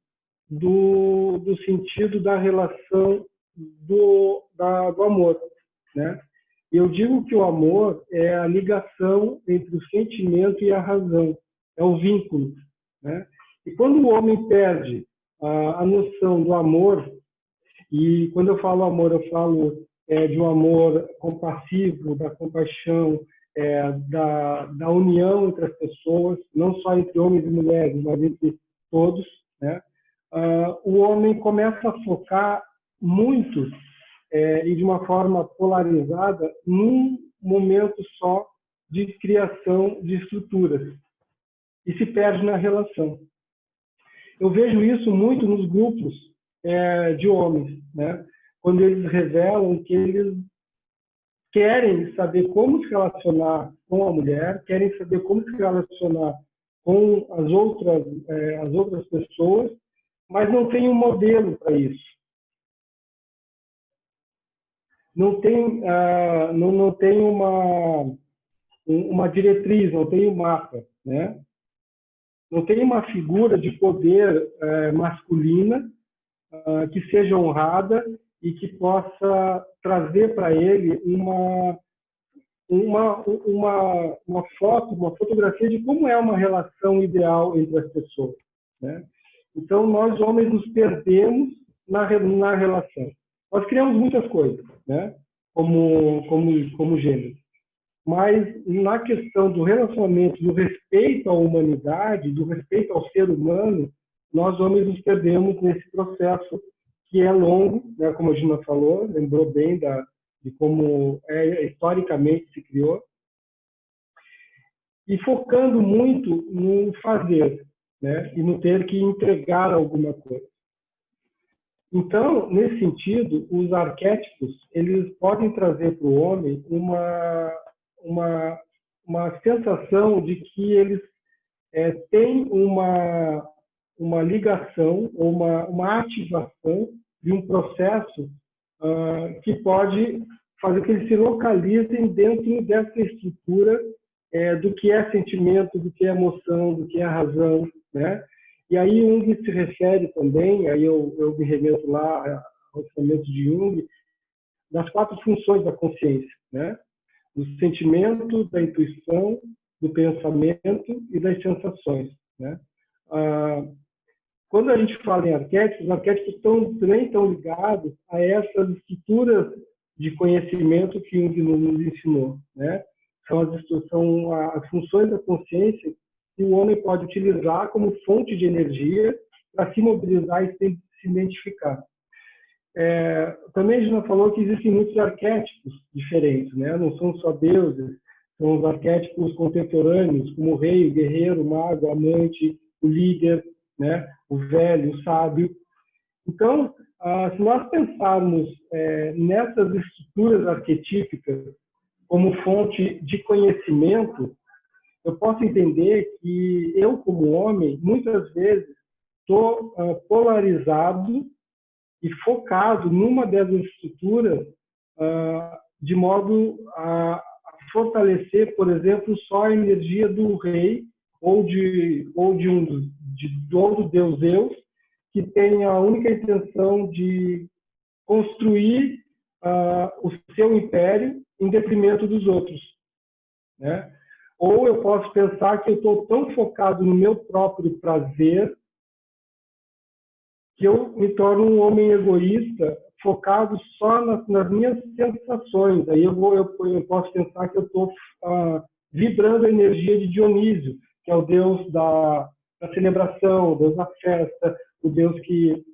do sentido da relação do amor, né? Eu digo que o amor é a ligação entre o sentimento e a razão, é o vínculo, né? E quando o homem perde a noção do amor, e quando eu falo amor, eu falo de um amor compassivo, da compaixão, da união entre as pessoas, não só entre homens e mulheres, mas entre todos, né? O homem começa a focar muito e de uma forma polarizada num momento só de criação de estruturas e se perde na relação. Eu vejo isso muito nos grupos de homens, né? Quando eles revelam que eles querem saber como se relacionar com a mulher, querem saber como se relacionar com as outras pessoas, mas não tem um modelo para isso. Não tem uma diretriz, não tem um mapa, né? Não tem uma figura de poder masculina que seja honrada e que possa trazer para ele uma fotografia de como é uma relação ideal entre as pessoas, né? Então, nós homens nos perdemos na relação. Nós criamos muitas coisas, né? Como gênero. Mas na questão do relacionamento, do respeito à humanidade, do respeito ao ser humano, nós homens nos perdemos nesse processo que é longo, né? Como a Gina falou, lembrou bem de como historicamente se criou, e focando muito no fazer, né? E no ter que entregar alguma coisa. Então, nesse sentido, os arquétipos eles podem trazer para o homem uma sensação de que eles têm uma ligação ou uma ativação de um processo que pode fazer que eles se localizem dentro dessa estrutura do que é sentimento, do que é emoção, do que é razão, né? E aí Jung se refere também, aí eu me remeto lá ao pensamento de Jung, das 4 funções da consciência, né? Do sentimento, da intuição, do pensamento e das sensações, né? Quando a gente fala em arquétipos, os arquétipos também estão ligados a essas estruturas de conhecimento que Jung nos ensinou, né? São as funções da consciência que o homem pode utilizar como fonte de energia para se mobilizar e se identificar. Também a gente já falou que existem muitos arquétipos diferentes, né? Não são só deuses, são os arquétipos contemporâneos, como o rei, o guerreiro, o mago, o amante, o líder, né? O velho, o sábio. Então, se nós pensarmos nessas estruturas arquetípicas como fonte de conhecimento, eu posso entender que eu, como homem, muitas vezes estou polarizado e focado numa dessas estruturas de modo a fortalecer, por exemplo, só a energia do rei ou do deus Zeus, que tem a única intenção de construir o seu império em detrimento dos outros, né? Ou eu posso pensar que eu estou tão focado no meu próprio prazer que eu me torno um homem egoísta, focado só nas minhas sensações. Aí eu posso pensar que eu estou vibrando a energia de Dionísio, que é o deus da celebração, o deus da festa, o deus que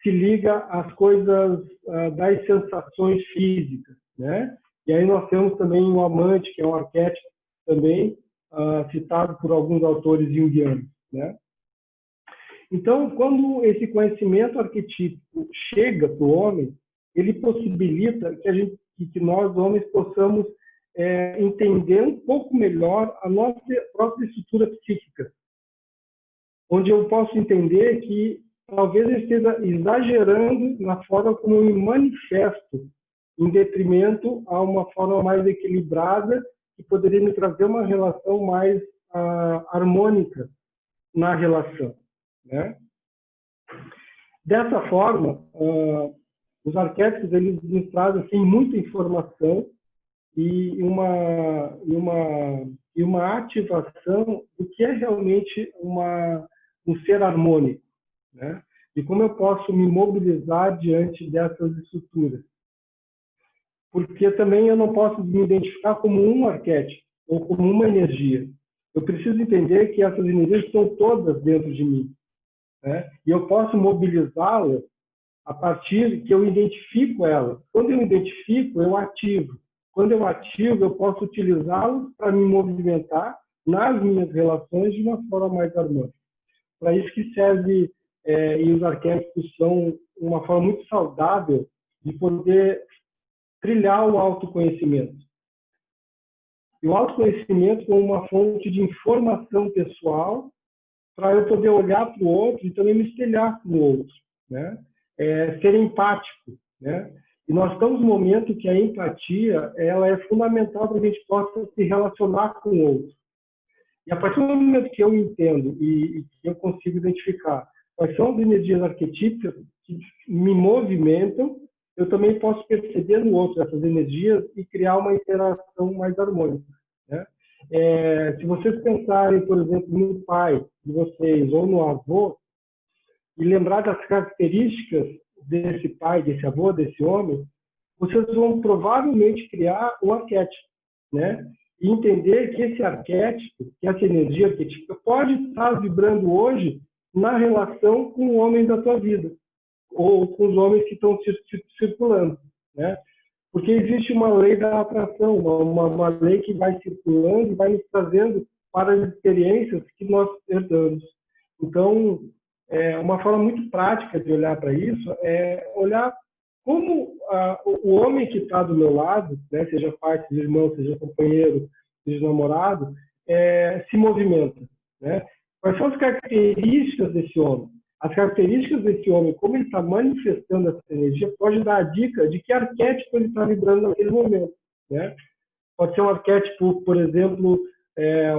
se liga às coisas das sensações físicas, né? E aí nós temos também o amante, que é um arquétipo também citado por alguns autores junguianos, né? Então, quando esse conhecimento arquetípico chega para o homem, ele possibilita que nós, homens, possamos entender um pouco melhor a nossa própria estrutura psíquica, onde eu posso entender que talvez eu esteja exagerando na forma como eu me manifesto, em detrimento a uma forma mais equilibrada, que poderia me trazer uma relação mais harmônica na relação, né? Dessa forma, os arquétipos eles nos trazem assim, muita informação e uma ativação do que é realmente um ser harmônico, né? E como eu posso me mobilizar diante dessas estruturas. Porque também eu não posso me identificar como um arquétipo ou como uma energia. Eu preciso entender que essas energias estão todas dentro de mim, né? E eu posso mobilizá-las a partir que eu identifico elas. Quando eu identifico, eu ativo. Quando eu ativo, eu posso utilizá-los para me movimentar nas minhas relações de uma forma mais harmônica. Para isso que serve, e os arquétipos são uma forma muito saudável de poder trilhar o autoconhecimento. E o autoconhecimento como uma fonte de informação pessoal para eu poder olhar para o outro e também me espelhar com o outro, né? Ser empático, né? E nós estamos num momento que a empatia ela é fundamental para que a gente possa se relacionar com o outro. E a partir do momento que eu entendo e que eu consigo identificar quais são as energias arquetípicas que me movimentam, eu também posso perceber no outro essas energias e criar uma interação mais harmônica, né? Se vocês pensarem, por exemplo, no pai de vocês ou no avô, e lembrar das características desse pai, desse avô, desse homem, vocês vão provavelmente criar um arquétipo, né? E entender que esse arquétipo, que essa energia arquetípica pode estar vibrando hoje na relação com o homem da tua vida, ou com os homens que estão circulando, né? Porque existe uma lei da atração, uma lei que vai circulando e vai nos trazendo para as experiências que nós herdamos. Então, uma forma muito prática de olhar para isso é olhar como o homem que está do meu lado, né, seja pai, seja irmão, seja companheiro, seja namorado, se movimenta, né? Quais são as características desse homem? As características desse homem, como ele está manifestando essa energia, pode dar a dica de que arquétipo ele está vibrando naquele momento, né? Pode ser um arquétipo, por exemplo,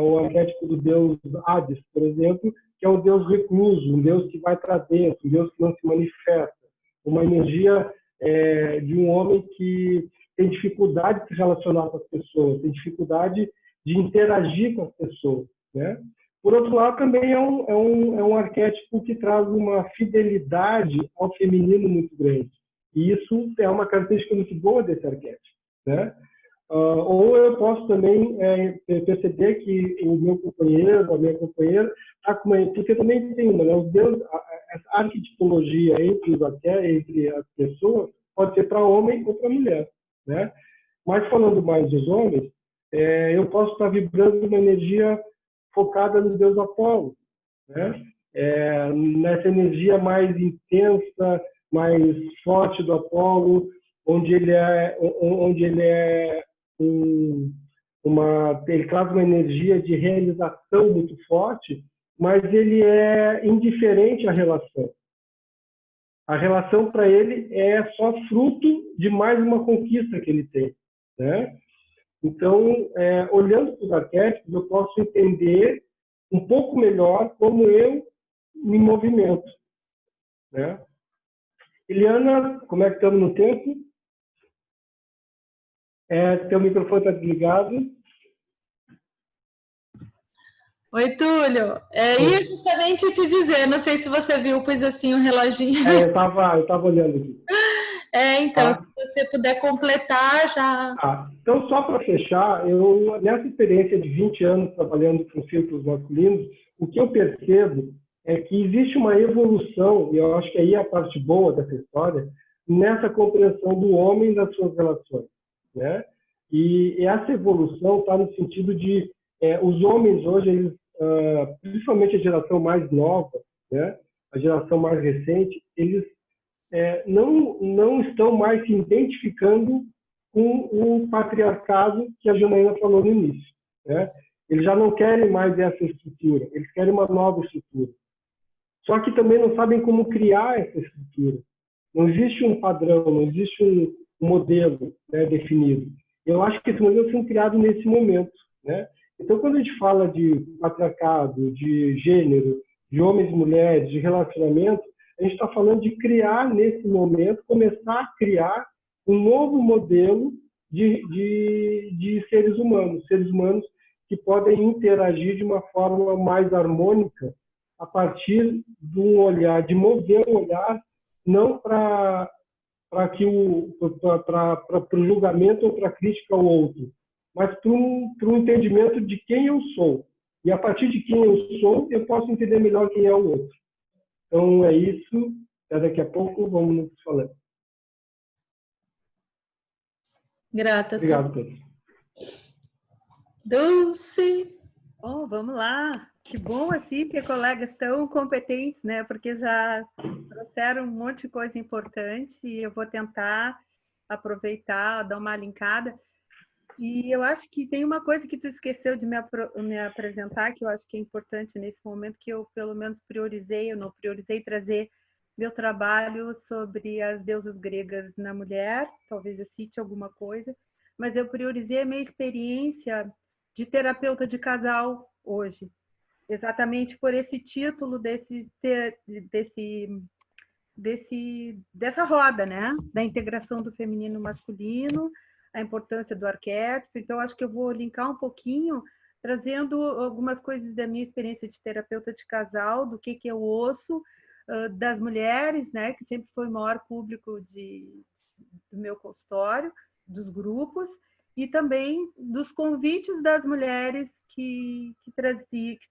o arquétipo do deus Hades, por exemplo, que é um deus recluso, um deus que vai para dentro, um deus que não se manifesta, uma energia de um homem que tem dificuldade de se relacionar com as pessoas, tem dificuldade de interagir com as pessoas, né? Por outro lado, também é um arquétipo que traz uma fidelidade ao feminino muito grande. E isso é uma característica muito boa desse arquétipo, né? Ou eu posso também perceber que o meu companheiro, a minha companheira, está com uma... Porque também tem uma, né? Os deuses, a arquetipologia entre as pessoas pode ser para homem ou para mulher, né? Mas falando mais dos homens, eu posso estar vibrando uma energia focada no deus Apolo, né? Nessa energia mais intensa, mais forte do Apolo, onde ele ele traz uma energia de realização muito forte, mas ele é indiferente à relação. A relação para ele é só fruto de mais uma conquista que ele tem, né? Então, olhando para os arquétipos, eu posso entender um pouco melhor como eu me movimento, né? Eliana, como é que estamos no tempo? Teu microfone está desligado. Oi, Túlio. Ia justamente te dizer, não sei se você viu, pus assim um reloginho. Eu tava olhando aqui. Então, se você puder completar, já... Então, só para fechar, eu, nessa experiência de 20 anos trabalhando com círculos masculinos, o que eu percebo é que existe uma evolução, e eu acho que aí é a parte boa dessa história, nessa compreensão do homem e das suas relações, né? E essa evolução está no sentido de os homens hoje, eles, principalmente a geração mais nova, né? A geração mais recente, eles não estão mais se identificando com o patriarcado que a Janaína falou no início, né? Eles já não querem mais essa estrutura, eles querem uma nova estrutura. Só que também não sabem como criar essa estrutura. Não existe um padrão, não existe um modelo, né, definido. Eu acho que esse modelo foi criado nesse momento, né? Então, quando a gente fala de patriarcado, de gênero, de homens e mulheres, de relacionamento, a gente está falando de criar, nesse momento, começar a criar um novo modelo de seres humanos que podem interagir de uma forma mais harmônica a partir de um olhar, de mover o olhar, não para o julgamento ou para a crítica ao outro, mas para um entendimento de quem eu sou. E a partir de quem eu sou, eu posso entender melhor quem é o outro. Então, é isso. Até daqui a pouco, vamos nos falando. Grata. Obrigado, Pedro. Dulce. Bom, vamos lá. Que bom, assim, ter colegas tão competentes, né? Porque já trouxeram um monte de coisa importante e eu vou tentar aproveitar, dar uma linkada. E eu acho que tem uma coisa que tu esqueceu de me apresentar, que eu acho que é importante nesse momento, que eu pelo menos priorizei, eu não priorizei trazer meu trabalho sobre as deusas gregas na mulher, talvez eu cite alguma coisa, mas eu priorizei a minha experiência de terapeuta de casal hoje, exatamente por esse título dessa roda, né? Da integração do feminino e masculino, a importância do arquétipo. Então, acho que eu vou linkar um pouquinho, trazendo algumas coisas da minha experiência de terapeuta de casal, do que eu ouço das mulheres, né, que sempre foi o maior público do meu consultório, dos grupos, e também dos convites das mulheres que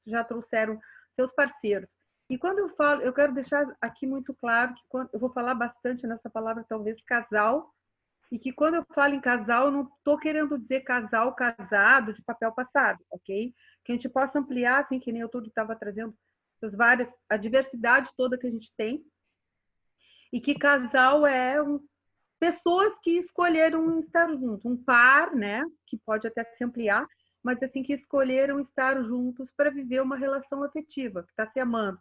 já trouxeram seus parceiros. E quando eu falo, eu quero deixar aqui muito claro que eu vou falar bastante nessa palavra, talvez, casal, e que quando eu falo em casal, eu não estou querendo dizer casal casado de papel passado, ok? Que a gente possa ampliar, assim, que nem eu tudo estava trazendo, a diversidade toda que a gente tem, e que casal é pessoas que escolheram estar juntos, um par, né? Que pode até se ampliar, mas assim, que escolheram estar juntos para viver uma relação afetiva, que está se amando.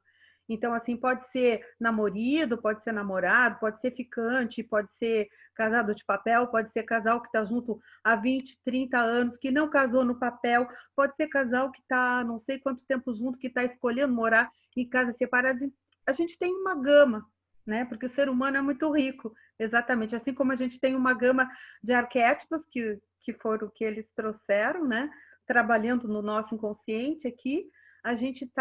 Então, assim, pode ser namorado, pode ser namorado, pode ser ficante, pode ser casado de papel, pode ser casal que está junto há 20, 30 anos, que não casou no papel, pode ser casal que está não sei quanto tempo junto, que está escolhendo morar em casas separadas. A gente tem uma gama, né? Porque o ser humano é muito rico, exatamente. Assim como a gente tem uma gama de arquétipos que foram o que eles trouxeram, né? Trabalhando no nosso inconsciente aqui, a gente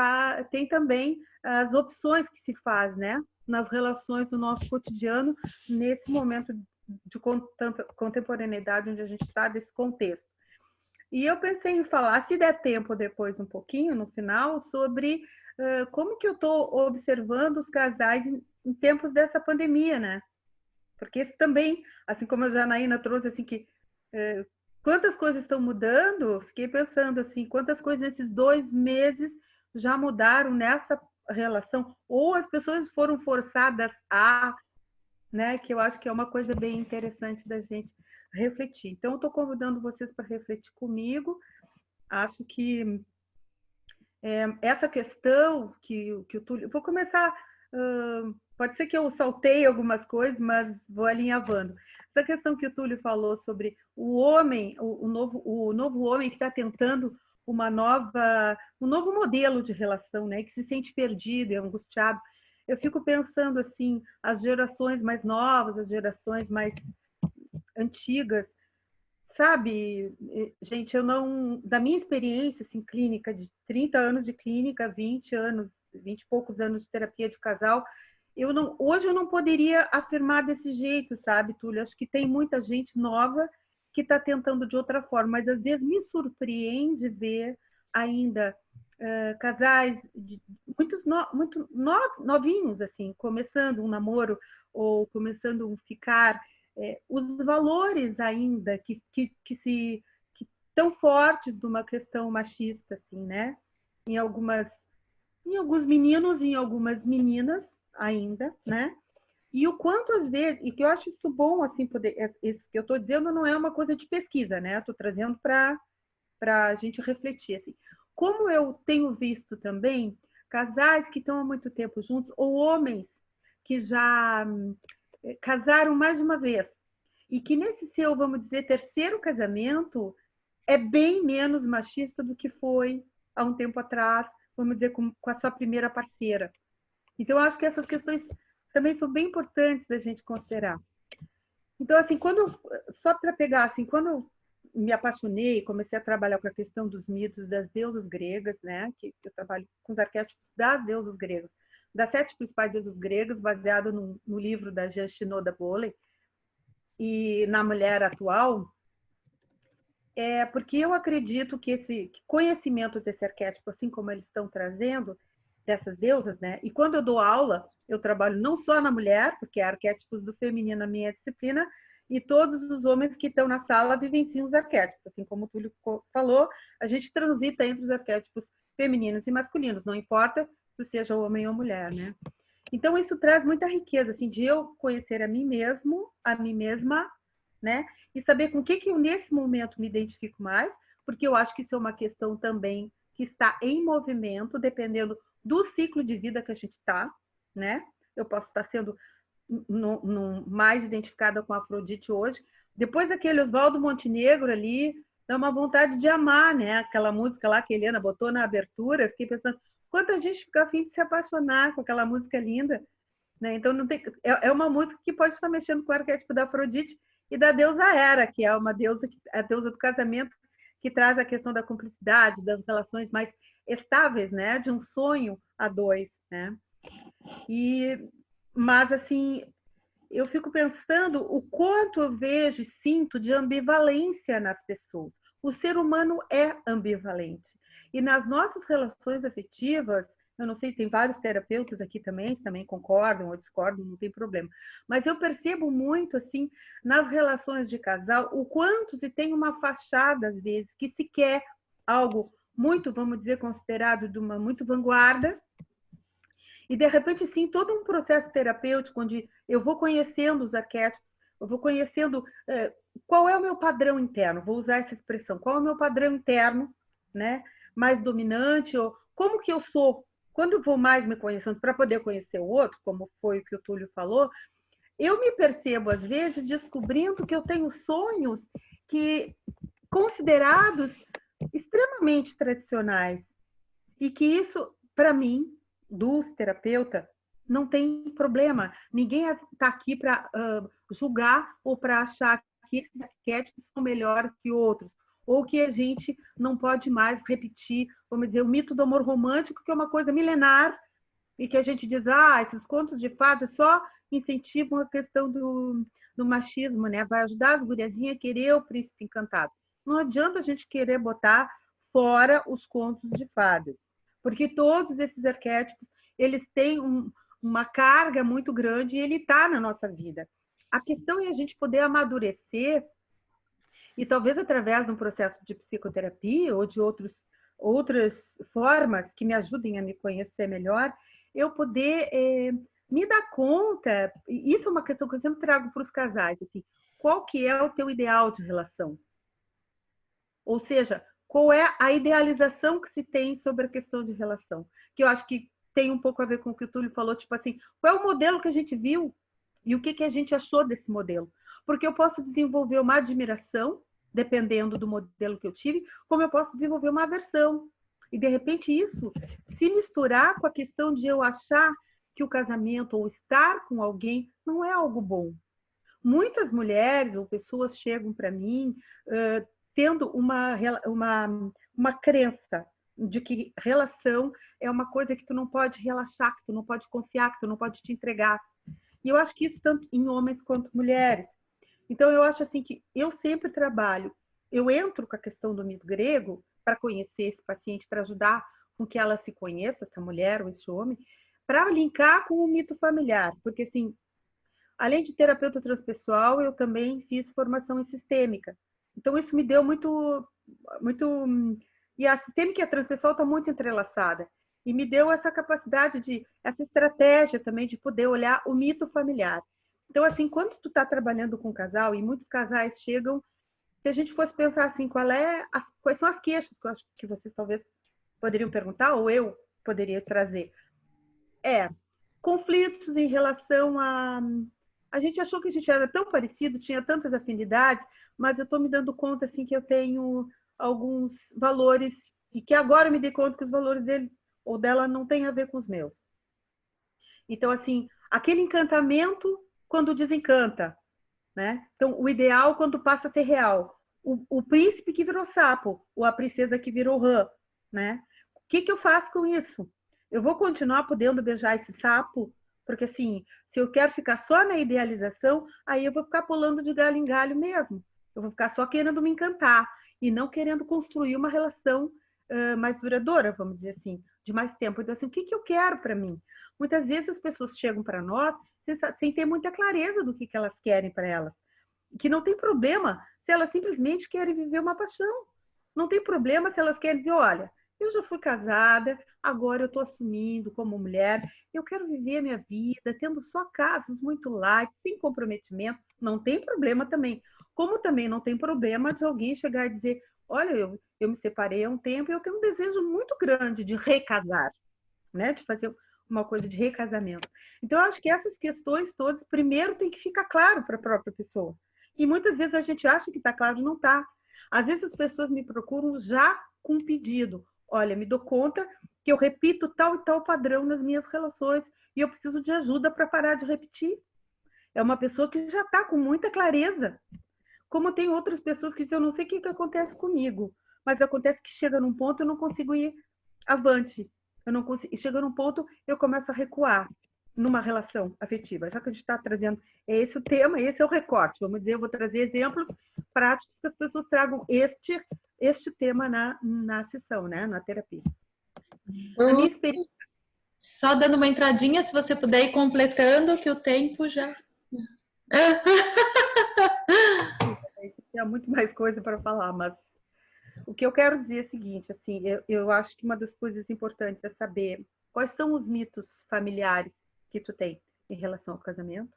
tem também as opções que se faz, né? Nas relações do nosso cotidiano, nesse momento de contemporaneidade onde a gente está, desse contexto. E eu pensei em falar, se der tempo depois um pouquinho, no final, sobre como que eu estou observando os casais em tempos dessa pandemia, né? Porque isso também, assim como a Janaína trouxe, assim, que quantas coisas estão mudando, fiquei pensando assim, quantas coisas nesses 2 meses já mudaram nessa relação, ou as pessoas foram forçadas a, né, que eu acho que é uma coisa bem interessante da gente refletir. Então, eu estou convidando vocês para refletir comigo. Acho que essa questão que o Túlio... Vou começar... pode ser que eu saltei algumas coisas, mas vou alinhavando. Essa questão que o Túlio falou sobre o homem, o novo homem que está tentando um novo modelo de relação, né? Que se sente perdido e angustiado. Eu fico pensando assim, as gerações mais novas, as gerações mais antigas, sabe, gente, eu não, da minha experiência assim, clínica, de 30 anos de clínica, 20 e poucos anos de terapia de casal, hoje eu não poderia afirmar desse jeito, sabe, Túlio? Acho que tem muita gente nova que está tentando de outra forma, mas às vezes me surpreende ver ainda casais muito novinhos, assim, começando um namoro ou começando um ficar, os valores ainda que tão fortes de uma questão machista, assim, né? Em alguns meninos e em algumas meninas ainda, né? E o quanto às vezes, e que eu acho isso bom, assim, isso que eu estou dizendo não é uma coisa de pesquisa, né? Estou trazendo para a gente refletir, assim. Como eu tenho visto também casais que estão há muito tempo juntos, ou homens que já casaram mais de uma vez, e que nesse seu, vamos dizer, terceiro casamento é bem menos machista do que foi há um tempo atrás, vamos dizer, com a sua primeira parceira. Então, eu acho que essas questões também são bem importantes da gente considerar. Então, assim, só para pegar, assim, quando eu me apaixonei, comecei a trabalhar com a questão dos mitos das deusas gregas, né? Que eu trabalho com os arquétipos das deusas gregas, das 7 principais deusas gregas, baseado no livro da Jean Shinoda Bolen, e na mulher atual, porque eu acredito que esse conhecimento desse arquétipo, assim como eles estão trazendo, dessas deusas, né? E quando eu dou aula, eu trabalho não só na mulher, porque é arquétipos do feminino na minha disciplina, e todos os homens que estão na sala vivenciam os arquétipos. Assim como o Túlio falou, a gente transita entre os arquétipos femininos e masculinos, não importa se seja homem ou mulher, né? Então, isso traz muita riqueza, assim, de eu conhecer a mim mesma, né? E saber com o que eu, nesse momento, me identifico mais, porque eu acho que isso é uma questão também que está em movimento, dependendo do ciclo de vida que a gente está, né? Eu posso estar sendo mais identificada com a Afrodite hoje. Depois daquele Oswaldo Montenegro ali, dá uma vontade de amar, né? Aquela música lá que a Helena botou na abertura, fiquei pensando, quanta gente fica a fim de se apaixonar com aquela música linda, né? Então, não tem, é uma música que pode estar mexendo com o arquétipo da Afrodite e da deusa Hera, que é uma deusa, a deusa do casamento, que traz a questão da cumplicidade, das relações mais estáveis, né? De um sonho a dois, né? Mas, assim, eu fico pensando o quanto eu vejo e sinto de ambivalência nas pessoas. O ser humano é ambivalente. E nas nossas relações afetivas, eu não sei, tem vários terapeutas aqui também, se também concordam ou discordam, não tem problema. Mas eu percebo muito, assim, nas relações de casal, o quanto se tem uma fachada, às vezes, que se quer algo muito, vamos dizer, considerado de uma muito vanguarda, e de repente, sim, todo um processo terapêutico onde eu vou conhecendo os arquétipos, eu vou conhecendo qual é o meu padrão interno, vou usar essa expressão, qual é o meu padrão interno, né? Mais dominante, ou como que eu sou, quando eu vou mais me conhecendo para poder conhecer o outro, como foi o que o Túlio falou, eu me percebo, às vezes, descobrindo que eu tenho sonhos que considerados extremamente tradicionais. E que isso, para mim, dos terapeuta, não tem problema. Ninguém está aqui para julgar ou para achar que esses arquétipos são melhores que outros, ou que a gente não pode mais repetir, vamos dizer, o mito do amor romântico, que é uma coisa milenar, e que a gente diz, esses contos de fadas só incentivam a questão do machismo, né? Vai ajudar as guriazinhas a querer o príncipe encantado. Não adianta a gente querer botar fora os contos de fadas, porque todos esses arquétipos, eles têm uma carga muito grande e ele está na nossa vida. A questão é a gente poder amadurecer e talvez através de um processo de psicoterapia ou de outras formas que me ajudem a me conhecer melhor, eu poder me dar conta, isso é uma questão que eu sempre trago para os casais, assim, qual que é o teu ideal de relação? Ou seja, qual é a idealização que se tem sobre a questão de relação? Que eu acho que tem um pouco a ver com o que o Túlio falou, tipo assim, qual é o modelo que a gente viu e o que a gente achou desse modelo? Porque eu posso desenvolver uma admiração, dependendo do modelo que eu tive, como eu posso desenvolver uma aversão. E, de repente, isso se misturar com a questão de eu achar que o casamento ou estar com alguém não é algo bom. Muitas mulheres ou pessoas chegam para mim tendo uma crença de que relação é uma coisa que tu não pode relaxar, que tu não pode confiar, que tu não pode te entregar. E eu acho que isso tanto em homens quanto mulheres. Então, eu acho assim que eu sempre trabalho, eu entro com a questão do mito grego para conhecer esse paciente, para ajudar com que ela se conheça, essa mulher ou esse homem, para linkar com o mito familiar. Porque, assim, além de terapeuta transpessoal, eu também fiz formação em sistêmica. Então, isso me deu muito... E a sistêmica e a transpessoal estão muito entrelaçadas. E me deu essa capacidade essa estratégia também de poder olhar o mito familiar. Então, assim, quando tu está trabalhando com um casal, e muitos casais chegam, se a gente fosse pensar assim, quais são as queixas que eu acho que vocês talvez poderiam perguntar, ou eu poderia trazer? Conflitos em relação a gente achou que a gente era tão parecido, tinha tantas afinidades, mas eu estou me dando conta assim, que eu tenho alguns valores, e que agora eu me dei conta que os valores dele ou dela não têm a ver com os meus. Então, assim, aquele encantamento quando desencanta, né? Então, o ideal quando passa a ser real. O príncipe que virou sapo, ou a princesa que virou rã, né? O que eu faço com isso? Eu vou continuar podendo beijar esse sapo? Porque, assim, se eu quero ficar só na idealização, aí eu vou ficar pulando de galho em galho mesmo. Eu vou ficar só querendo me encantar e não querendo construir uma relação mais duradoura, vamos dizer assim, de mais tempo. Então, assim, o que eu quero para mim? Muitas vezes as pessoas chegam para nós sem ter muita clareza do que elas querem para elas. Que não tem problema se elas simplesmente querem viver uma paixão. Não tem problema se elas querem dizer, olha, eu já fui casada, agora eu estou assumindo como mulher, eu quero viver a minha vida, tendo só casos muito light, sem comprometimento, não tem problema também. Como também não tem problema de alguém chegar e dizer, olha, eu me separei há um tempo e eu tenho um desejo muito grande de recasar, né? De fazer uma coisa de recasamento. Então, eu acho que essas questões todas, primeiro tem que ficar claro para a própria pessoa. E muitas vezes a gente acha que está claro, não está. Às vezes as pessoas me procuram já com um pedido. Olha, me dou conta que eu repito tal e tal padrão nas minhas relações e eu preciso de ajuda para parar de repetir. É uma pessoa que já está com muita clareza. Como tem outras pessoas que dizem, eu não sei o que acontece comigo, mas acontece que chega num ponto eu não consigo ir avante. Eu não consigo. E chega num ponto eu começo a recuar numa relação afetiva. Já que a gente está trazendo esse o tema, esse é o recorte. Vamos dizer, eu vou trazer exemplos práticos que as pessoas tragam este tema na sessão, né? Na terapia. A minha experiência... Só dando uma entradinha, se você puder ir completando, que o tempo já... Tem muito mais coisa para falar, mas o que eu quero dizer é o seguinte, assim, eu acho que uma das coisas importantes é saber quais são os mitos familiares que tu tem em relação ao casamento,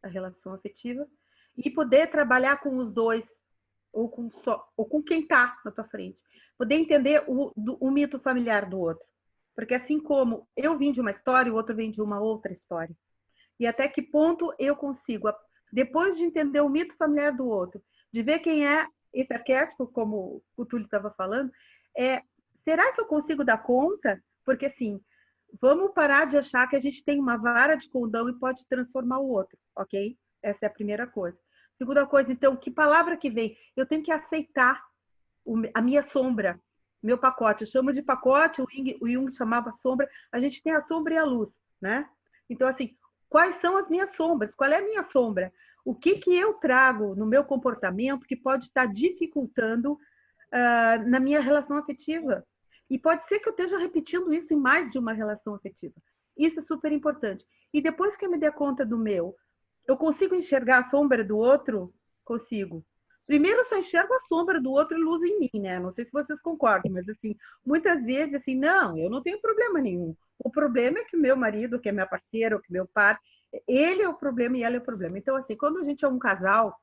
a relação afetiva, e poder trabalhar com os dois, ou com quem está na tua frente. Poder entender o mito familiar do outro. Porque assim como eu vim de uma história, o outro vem de uma outra história. E até que ponto eu consigo, depois de entender o mito familiar do outro, de ver quem é esse arquétipo, como o Túlio estava falando, será que eu consigo dar conta? Porque assim, vamos parar de achar que a gente tem uma vara de condão e pode transformar o outro, ok? Essa é a primeira coisa. Segunda coisa, então, que palavra que vem? Eu tenho que aceitar a minha sombra, meu pacote. Eu chamo de pacote, o Jung chamava sombra. A gente tem a sombra e a luz, né? Então, assim, quais são as minhas sombras? Qual é a minha sombra? O que eu trago no meu comportamento que pode estar dificultando na minha relação afetiva? E pode ser que eu esteja repetindo isso em mais de uma relação afetiva. Isso é super importante. E depois que eu me der conta do meu, eu consigo enxergar a sombra do outro? Consigo. Primeiro, eu só enxergo a sombra do outro e luz em mim, né? Não sei se vocês concordam, mas assim, muitas vezes, assim, não, eu não tenho problema nenhum. O problema é que o meu marido, que é minha parceira, ou que meu par, ele é o problema e ela é o problema. Então, assim, quando a gente é um casal,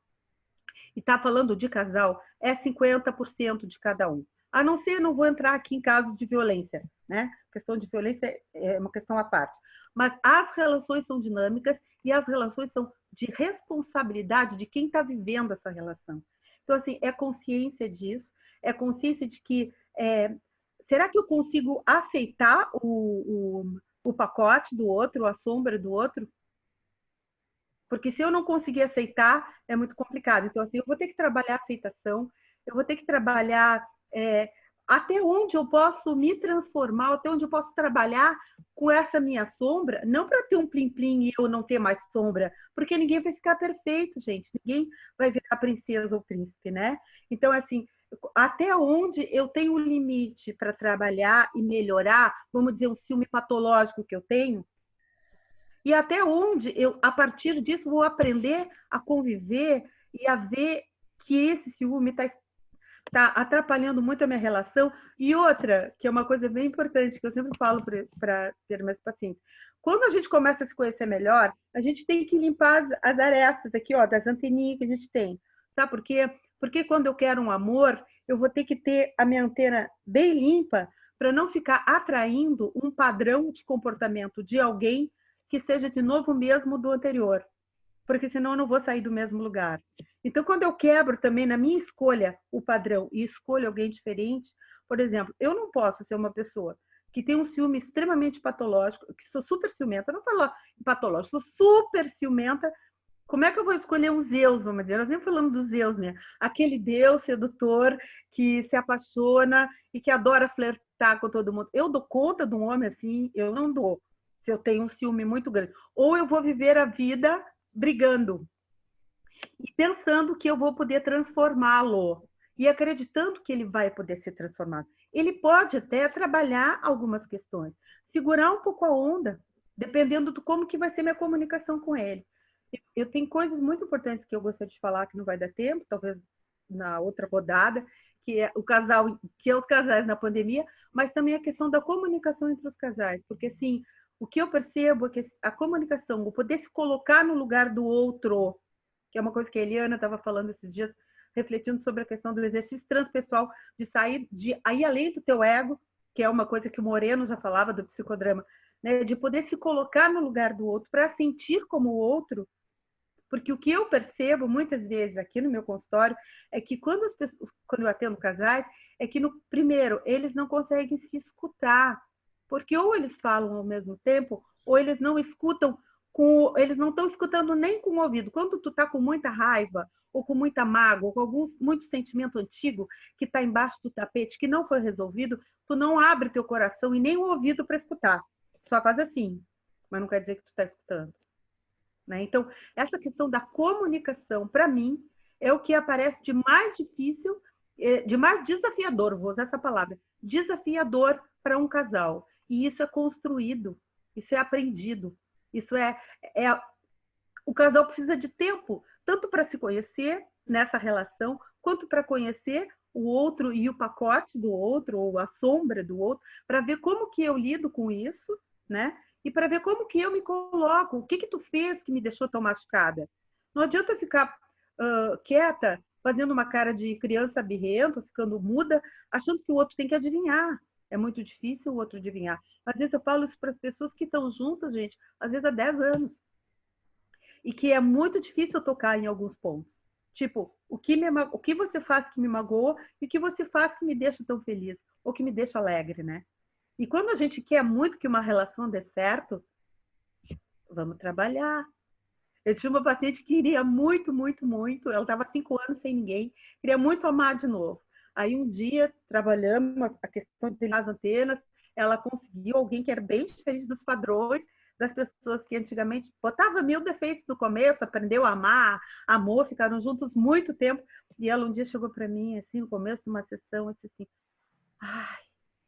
e está falando de casal, é 50% de cada um. A não ser, não vou entrar aqui em casos de violência, né? A questão de violência é uma questão à parte. Mas as relações são dinâmicas e as relações são de responsabilidade de quem está vivendo essa relação. Então, assim, é consciência disso, é consciência de que será que eu consigo aceitar o pacote do outro, a sombra do outro? Porque se eu não conseguir aceitar, é muito complicado. Então, assim, eu vou ter que trabalhar a aceitação, eu vou ter que trabalhar até onde eu posso me transformar, até onde eu posso trabalhar com essa minha sombra, não para ter um plim-plim e eu não ter mais sombra, porque ninguém vai ficar perfeito, gente. Ninguém vai virar princesa ou príncipe, né? Então, assim, até onde eu tenho um limite para trabalhar e melhorar, vamos dizer, um ciúme patológico que eu tenho, e até onde eu, a partir disso, vou aprender a conviver e a ver que esse ciúme está atrapalhando muito a minha relação. E outra, que é uma coisa bem importante, que eu sempre falo para ter meus pacientes. Quando a gente começa a se conhecer melhor, a gente tem que limpar as arestas aqui, ó, das anteninhas que a gente tem. Sabe por quê? Porque quando eu quero um amor, eu vou ter que ter a minha antena bem limpa para não ficar atraindo um padrão de comportamento de alguém que seja de novo mesmo do anterior, porque senão eu não vou sair do mesmo lugar. Então, quando eu quebro também na minha escolha o padrão e escolho alguém diferente, por exemplo, eu não posso ser uma pessoa que tem um ciúme extremamente patológico, que sou super ciumenta, eu não falo patológico, sou super ciumenta. Como é que eu vou escolher um Zeus, vamos dizer? Nós nem falamos do Zeus, né? Aquele Deus sedutor que se apaixona e que adora flertar com todo mundo. Eu dou conta de um homem assim? Eu não dou. Se eu tenho um ciúme muito grande. Ou eu vou viver a vida brigando e pensando que eu vou poder transformá-lo e acreditando que ele vai poder ser transformado. Ele pode até trabalhar algumas questões, segurar um pouco a onda, dependendo de como que vai ser minha comunicação com ele. Eu tenho coisas muito importantes que eu gostaria de falar que não vai dar tempo, talvez na outra rodada, que é o casal, que é os casais na pandemia, mas também a questão da comunicação entre os casais, porque assim, o que eu percebo é que a comunicação, o poder se colocar no lugar do outro, que é uma coisa que a Eliana estava falando esses dias, refletindo sobre a questão do exercício transpessoal, de sair, de ir além do teu ego, que é uma coisa que o Moreno já falava do psicodrama, né? De poder se colocar no lugar do outro, para sentir como o outro, porque o que eu percebo muitas vezes aqui no meu consultório é que quando eu atendo casais, é que no primeiro, eles não conseguem se escutar, porque ou eles falam ao mesmo tempo, ou eles não escutam eles não estão escutando nem com o ouvido. Quando tu tá com muita raiva, ou com muita mágoa, ou com muito sentimento antigo que está embaixo do tapete, que não foi resolvido, tu não abre teu coração e nem o ouvido para escutar. Só faz assim, mas não quer dizer que tu está escutando. Né? Então, essa questão da comunicação, para mim, é o que aparece de mais difícil, de mais desafiador, vou usar essa palavra, desafiador para um casal. E isso é construído, isso é aprendido. Isso o casal precisa de tempo, tanto para se conhecer nessa relação, quanto para conhecer o outro e o pacote do outro, ou a sombra do outro, para ver como que eu lido com isso, né? E para ver como que eu me coloco, o que tu fez que me deixou tão machucada. Não adianta eu ficar quieta, fazendo uma cara de criança birrenta, ficando muda, achando que o outro tem que adivinhar. é muito difícil o outro adivinhar. Às vezes eu falo isso para as pessoas que estão juntas, gente, às vezes há 10 anos. E que é muito difícil eu tocar em alguns pontos. Tipo, o que você faz que me magoou e o que você faz que me deixa tão feliz, ou que me deixa alegre, né? E quando a gente quer muito que uma relação dê certo, vamos trabalhar. Eu tinha uma paciente que queria muito, muito, muito, ela estava 5 anos sem ninguém, queria muito amar de novo. Aí um dia, trabalhamos a questão de as antenas, ela conseguiu alguém que era bem diferente dos padrões, das pessoas que antigamente botava 1000 defeitos no começo, aprendeu a amar, amou, ficaram juntos muito tempo. E ela um dia chegou para mim, assim, no começo de uma sessão, e disse assim, ai,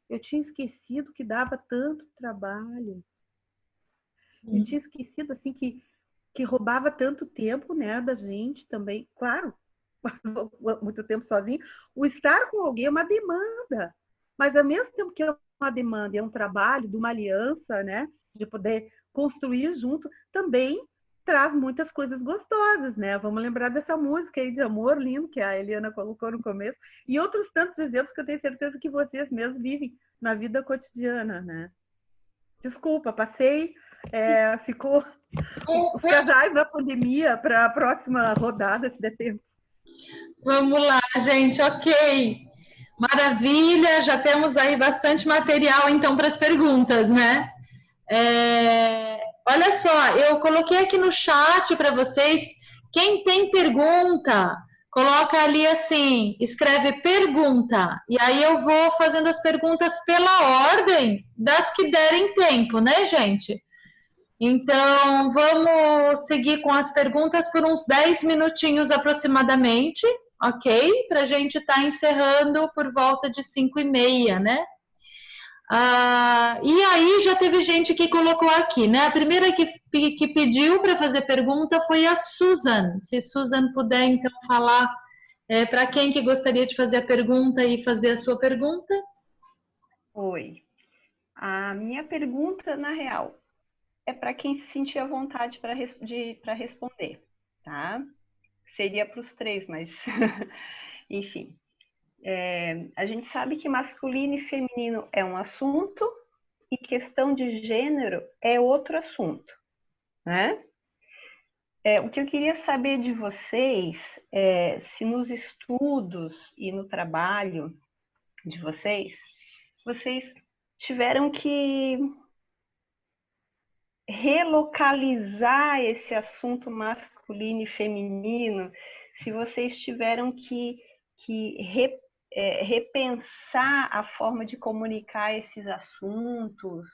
eu tinha esquecido que dava tanto trabalho. Eu tinha esquecido, assim, que roubava tanto tempo, né, da gente também. Claro, muito tempo sozinho. O estar com alguém é uma demanda. Mas ao mesmo tempo que é uma demanda, é um trabalho de uma aliança, né, de poder construir junto, também traz muitas coisas gostosas, né? Vamos lembrar dessa música aí de amor lindo que a Eliana colocou no começo e outros tantos exemplos que eu tenho certeza que vocês mesmos vivem na vida cotidiana, né? Desculpa, passei, ficou os casais da pandemia para a próxima rodada, se der tempo. Vamos lá, gente, ok. Maravilha, já temos aí bastante material, então, para as perguntas, né? Olha só, eu coloquei aqui no chat para vocês, quem tem pergunta, coloca ali assim, escreve pergunta, e aí eu vou fazendo as perguntas pela ordem das que derem tempo, né, gente? Então, vamos seguir com as perguntas por uns 10 minutinhos aproximadamente, ok? Para a gente estar encerrando por volta de 5h30, né? E aí já teve gente que colocou aqui, né? A primeira que pediu para fazer pergunta foi a Susan. Se Susan puder, então, falar para quem que gostaria de fazer a pergunta e fazer a sua pergunta. Oi. A minha pergunta, na real, é para quem se sentir à vontade para responder, tá? Seria para os 3, mas enfim. A gente sabe que masculino e feminino é um assunto e questão de gênero é outro assunto, né? O que eu queria saber de vocês é se nos estudos e no trabalho de vocês tiveram que relocalizar esse assunto masculino e feminino, se vocês tiveram que repensar a forma de comunicar esses assuntos,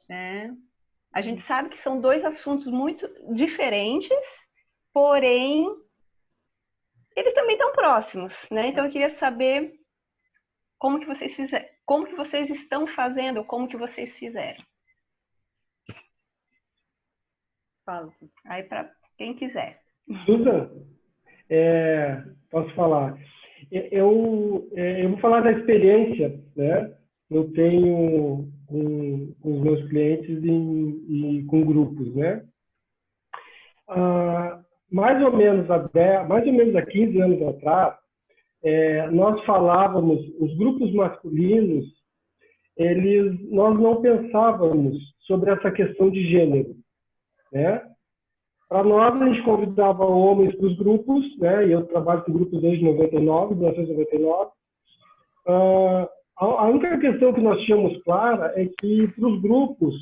né? A gente sabe que são 2 assuntos muito diferentes, porém eles também estão próximos, né? Então eu queria saber como que vocês fizeram, como que vocês estão fazendo, como que vocês fizeram. Fala. Aí para quem quiser. Susan, posso falar? Eu vou falar da experiência, né? Eu tenho com os meus clientes e com grupos, né? Mais ou menos há 15 anos atrás, nós falávamos, os grupos masculinos, nós não pensávamos sobre essa questão de gênero, né? Para nós, a gente convidava homens para os grupos, né? E eu trabalho com grupos desde 1999. A única questão que nós tínhamos clara é que, para os grupos,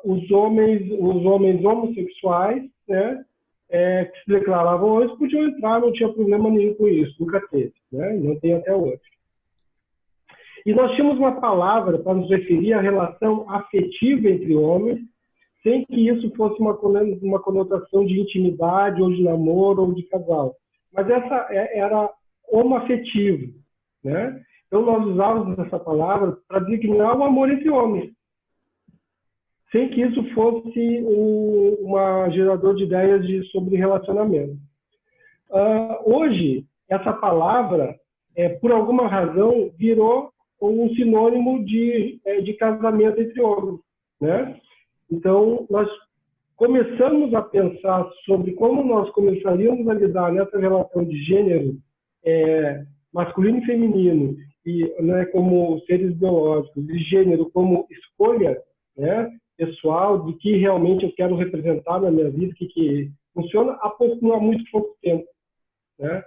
os homens homossexuais, né? Que se declaravam antes, podiam entrar, não tinha problema nenhum com isso, nunca teve, né? Não tem até hoje. E nós tínhamos uma palavra para nos referir à relação afetiva entre homens, sem que isso fosse uma conotação de intimidade, ou de namoro, ou de casal. Mas essa era homoafetivo, né? Então, nós usávamos essa palavra para designar o amor entre homens, sem que isso fosse uma gerador de ideias sobre relacionamento. Hoje, essa palavra, por alguma razão, virou um sinônimo de casamento entre homens, né? Então, nós começamos a pensar sobre como nós começaríamos a lidar nessa relação de gênero masculino e feminino né, como seres biológicos e gênero como escolha, né, pessoal, de que realmente eu quero representar na minha vida, que funciona há muito pouco tempo, né?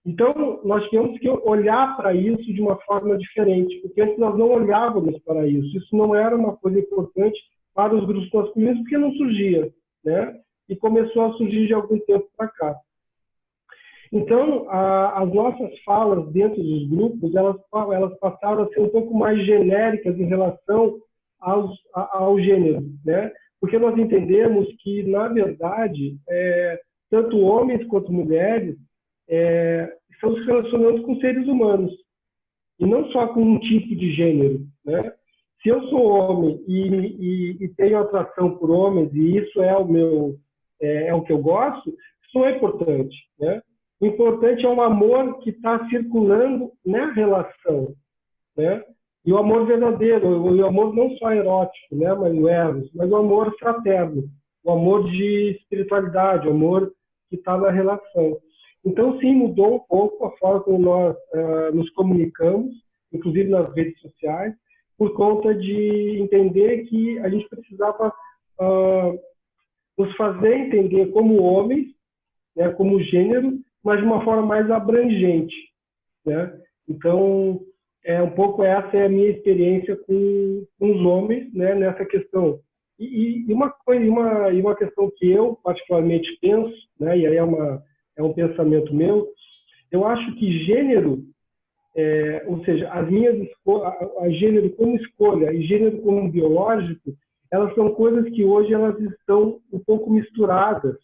Então, nós temos que olhar para isso de uma forma diferente, porque antes nós não olhávamos para isso. Isso não era uma coisa importante para os grupos masculinos, porque não surgia, né? E começou a surgir de algum tempo para cá. Então, as nossas falas dentro dos grupos, elas passaram a ser um pouco mais genéricas em relação ao gênero, né? Porque nós entendemos que, na verdade, tanto homens quanto mulheres estão se relacionando com seres humanos, e não só com um tipo de gênero, né? Se eu sou homem e tenho atração por homens, e isso é o que eu gosto, isso não é importante, né? O importante é o amor que está circulando na relação, né? E o amor verdadeiro, o amor não só erótico, né? Mas o eros, mas o amor fraterno, o amor de espiritualidade, o amor que está na relação. Então, sim, mudou um pouco a forma como nós nos comunicamos, inclusive nas redes sociais, por conta de entender que a gente precisava nos fazer entender como homens, né, como gênero, mas de uma forma mais abrangente, né? Então, um pouco essa é a minha experiência com os homens, né, nessa questão. E uma questão que eu particularmente penso, né, e aí é um pensamento meu, eu acho que gênero, ou seja, a gênero como escolha e gênero como biológico, elas são coisas que hoje elas estão um pouco misturadas.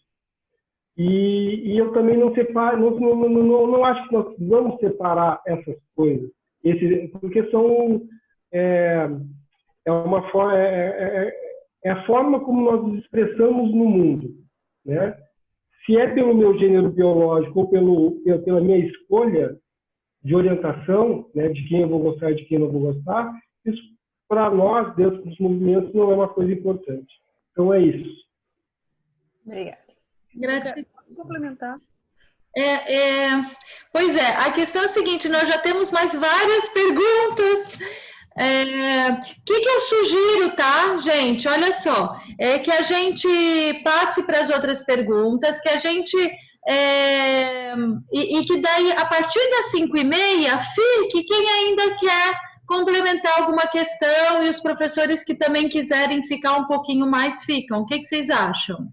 E eu também não separo, não acho que nós vamos separar essas coisas, porque são a forma como nós nos expressamos no mundo, né? Se é pelo meu gênero biológico ou pela minha escolha de orientação, né, de quem eu vou gostar e de quem eu não vou gostar, isso para nós, dentro dos movimentos, não é uma coisa importante. Então é isso. Obrigada. Gratidão. Complementar. Pois é, a questão é a seguinte, nós já temos mais várias perguntas. O que eu sugiro, tá, gente? Olha só, que a gente passe para as outras perguntas, que a gente e que daí, a partir das 5h30, fique quem ainda quer complementar alguma questão e os professores que também quiserem ficar um pouquinho mais ficam. O que vocês acham?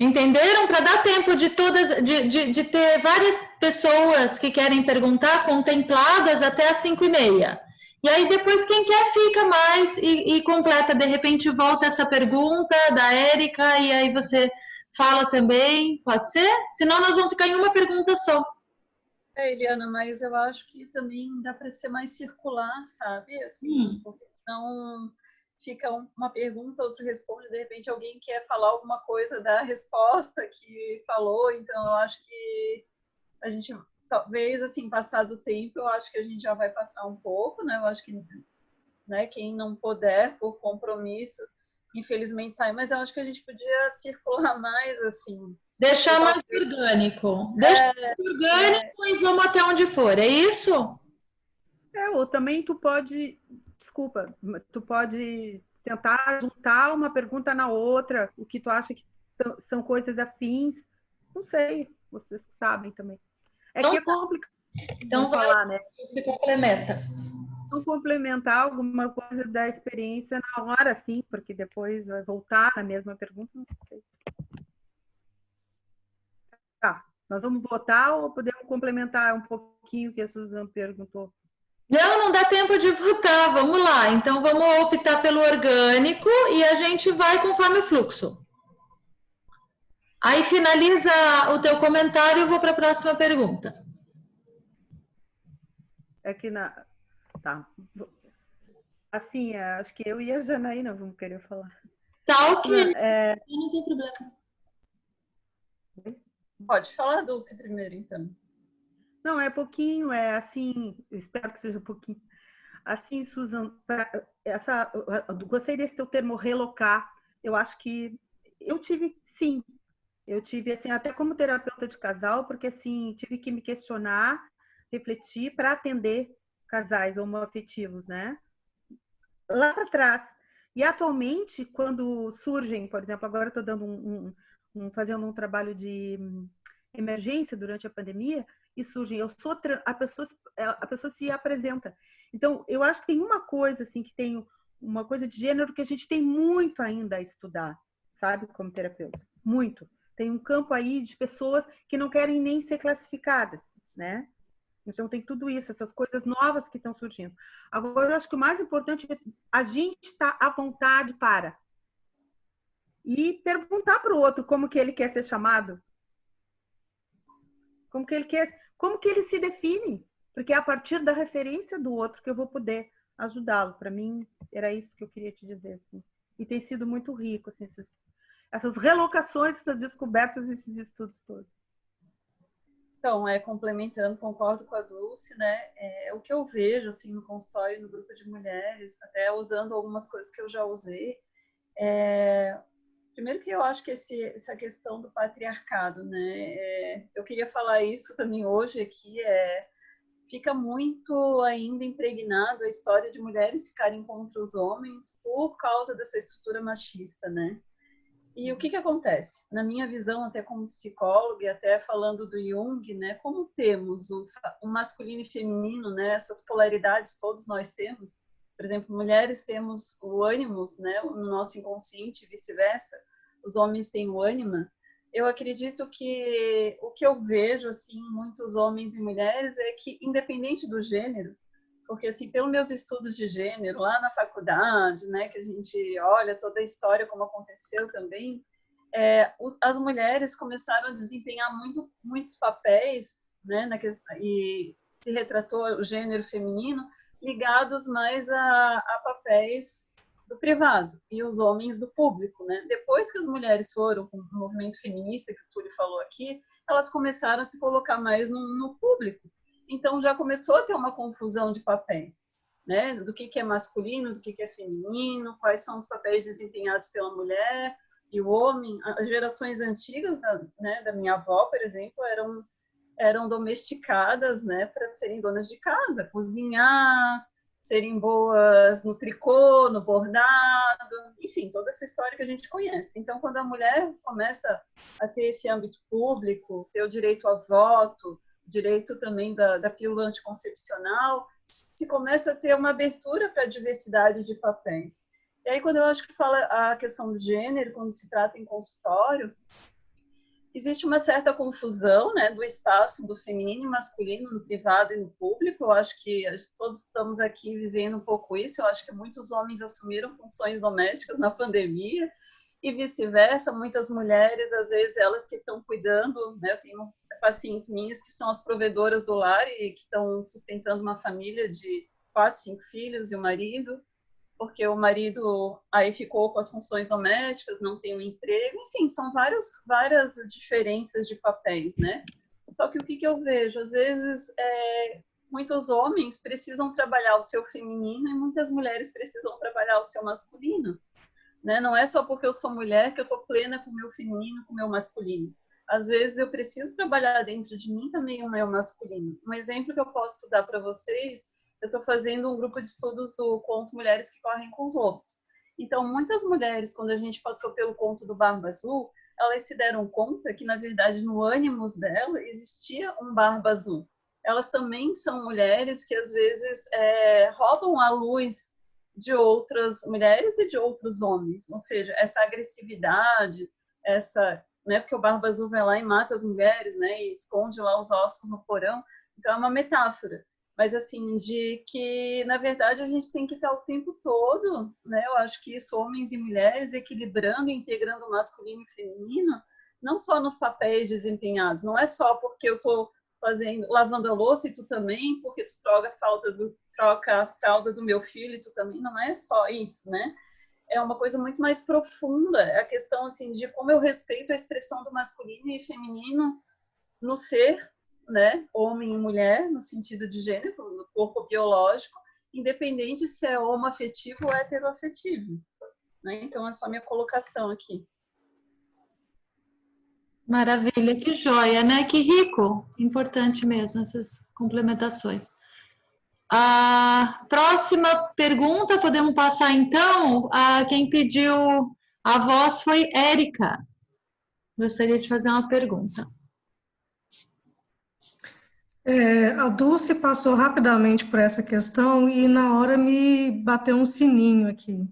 Entenderam? Para dar tempo de ter várias pessoas que querem perguntar contempladas até as 5h30. E aí depois quem quer fica mais e completa, de repente volta essa pergunta da Érica e aí você fala também, pode ser? Senão nós vamos ficar em uma pergunta só. Eliana, mas eu acho que também dá para ser mais circular, sabe? Assim, porque senão fica uma pergunta, outro responde, de repente alguém quer falar alguma coisa da resposta que falou, então eu acho que a gente, talvez, assim, passado o tempo, eu acho que a gente já vai passar um pouco, né? Eu acho que, né, quem não puder, por compromisso, infelizmente sai, mas eu acho que a gente podia circular mais, assim. Deixar mais orgânico. Deixa mais orgânico e vamos até onde for, é isso? Ou também tu pode tentar juntar uma pergunta na outra, o que tu acha que são coisas afins, não sei, vocês sabem também. Então, que é complicado então falar, né? Você complementa. Então, complementar alguma coisa da experiência na hora, sim, porque depois vai voltar na mesma pergunta, não sei. Tá, nós vamos votar ou podemos complementar um pouquinho o que a Suzana perguntou? Não dá tempo de votar, vamos lá. Então, vamos optar pelo orgânico e a gente vai conforme o fluxo. Aí, finaliza o teu comentário e eu vou para a próxima pergunta. Tá. Assim, acho que eu e a Janaína vamos querer falar. Tá, ok. Não tem problema. Pode falar, Dulce, primeiro, então. Não, é pouquinho, assim, eu espero que seja um pouquinho. Assim, Susan, gostei desse teu termo relocar. Eu acho que eu tive, sim, Eu tive, assim, até como terapeuta de casal, porque, assim, tive que me questionar, refletir para atender casais homoafetivos, né? Lá para trás. E atualmente, quando surgem, por exemplo, agora eu estou dando fazendo um trabalho de emergência durante a pandemia, e surgem, a pessoa se apresenta. Então, eu acho que tem uma coisa, assim, que tem uma coisa de gênero que a gente tem muito ainda a estudar, sabe, como terapeutas. Muito. Tem um campo aí de pessoas que não querem nem ser classificadas, né? Então tem tudo isso, essas coisas novas que estão surgindo. Agora, eu acho que o mais importante é a gente estar à vontade para e perguntar para o outro como que ele quer ser chamado, como que ele se define, porque é a partir da referência do outro que eu vou poder ajudá-lo. Para mim, era isso que eu queria te dizer, assim. E tem sido muito rico, assim, essas relocações, essas descobertas, esses estudos todos. Então, complementando, concordo com a Dulce, né? O que eu vejo, assim, no consultório, no grupo de mulheres, até usando algumas coisas que eu já usei, primeiro que eu acho que essa questão do patriarcado, né? Eu queria falar isso também hoje aqui, fica muito ainda impregnado a história de mulheres ficarem contra os homens por causa dessa estrutura machista, né? E o que acontece? Na minha visão, até como psicóloga, e até falando do Jung, né, como temos o masculino e feminino, né, essas polaridades todos nós temos. Por exemplo, mulheres temos o ânimos, né, no nosso inconsciente e vice-versa. Os homens têm o ânima. Eu acredito que o que eu vejo, assim, muitos homens e mulheres é que, independente do gênero, porque, assim, pelos meus estudos de gênero, lá na faculdade, né, que a gente olha toda a história, como aconteceu também, as mulheres começaram a desempenhar muitos papéis, né, e se retratou o gênero feminino, ligados mais a papéis do privado, e os homens do público, né? Depois que as mulheres foram com o movimento feminista, que o Túlio falou aqui, elas começaram a se colocar mais no público. Então, já começou a ter uma confusão de papéis, né? Do que é masculino, do que é feminino, quais são os papéis desempenhados pela mulher e o homem. As gerações antigas, da minha avó, por exemplo, eram domesticadas, né, para serem donas de casa, cozinhar, serem boas no tricô, no bordado, enfim, toda essa história que a gente conhece. Então, quando a mulher começa a ter esse âmbito público, ter o direito a voto, direito também da pílula anticoncepcional, se começa a ter uma abertura para a diversidade de papéis. E aí, quando eu acho que fala a questão do gênero, quando se trata em consultório, existe uma certa confusão, né, do espaço do feminino e masculino no privado e no público. Eu acho que todos estamos aqui vivendo um pouco isso. Eu acho que muitos homens assumiram funções domésticas na pandemia e vice-versa. Muitas mulheres, às vezes, elas que estão cuidando, né, eu tenho pacientes minhas que são as provedoras do lar e que estão sustentando uma família de 4, 5 filhos e o marido, porque o marido aí ficou com as funções domésticas, não tem um emprego, enfim, são várias diferenças de papéis, né? Só que o que eu vejo? Às vezes, muitos homens precisam trabalhar o seu feminino e muitas mulheres precisam trabalhar o seu masculino, né? Não é só porque eu sou mulher que eu estou plena com o meu feminino, com o meu masculino. Às vezes eu preciso trabalhar dentro de mim também o meu masculino. Um exemplo que eu posso dar para vocês, eu estou fazendo um grupo de estudos do conto Mulheres que Correm com os Lobos. Então, muitas mulheres, quando a gente passou pelo conto do Barba Azul, elas se deram conta que, na verdade, no ânimos dela existia um Barba Azul. Elas também são mulheres que, às vezes, roubam a luz de outras mulheres e de outros homens. Ou seja, essa agressividade, né, porque o Barba Azul vai lá e mata as mulheres, né, e esconde lá os ossos no porão. Então, é uma metáfora. Mas, assim, de que, na verdade, a gente tem que estar o tempo todo, né? Eu acho que isso, homens e mulheres, equilibrando e integrando o masculino e feminino, não só nos papéis desempenhados. Não é só porque eu estou lavando a louça e tu também, porque tu troca a fralda do meu filho e tu também. Não é só isso, né? É uma coisa muito mais profunda. É a questão, assim, de como eu respeito a expressão do masculino e feminino no ser, né, homem e mulher, no sentido de gênero, no corpo biológico, independente se é homoafetivo ou heteroafetivo, né? Então, é só minha colocação aqui. Maravilha, que joia, né? Que rico. Importante mesmo essas complementações. A próxima pergunta, podemos passar então? Quem pediu a voz foi Érica. Gostaria de fazer uma pergunta. A Dulce passou rapidamente por essa questão e na hora me bateu um sininho aqui.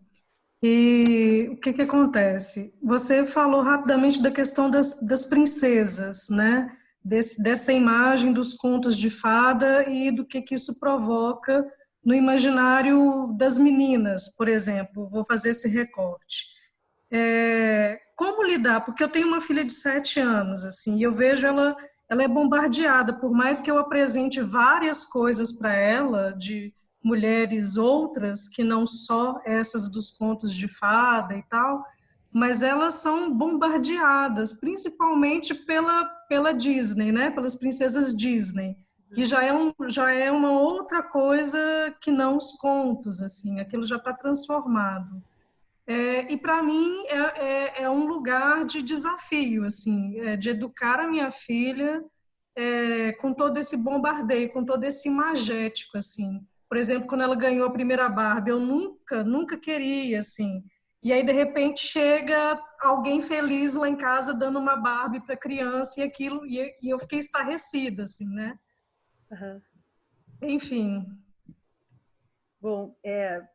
E o que acontece? Você falou rapidamente da questão das princesas, né? Dessa imagem dos contos de fada e do que isso provoca no imaginário das meninas, por exemplo. Vou fazer esse recorte. Como lidar? Porque eu tenho uma filha de 7 anos, assim, e eu vejo ela é bombardeada, por mais que eu apresente várias coisas para ela, de mulheres outras, que não só essas dos contos de fada e tal, mas elas são bombardeadas, principalmente pela Disney, né? Pelas princesas Disney, que já é uma outra coisa que não os contos, assim, aquilo já está transformado. E para mim é um lugar de desafio, assim, de educar a minha filha com todo esse bombardeio, com todo esse imagético, assim. Por exemplo, quando ela ganhou a primeira Barbie, eu nunca queria, assim. E aí, de repente, chega alguém feliz lá em casa dando uma Barbie para a criança e eu fiquei estarrecida, assim, né? Uhum. Enfim. Bom,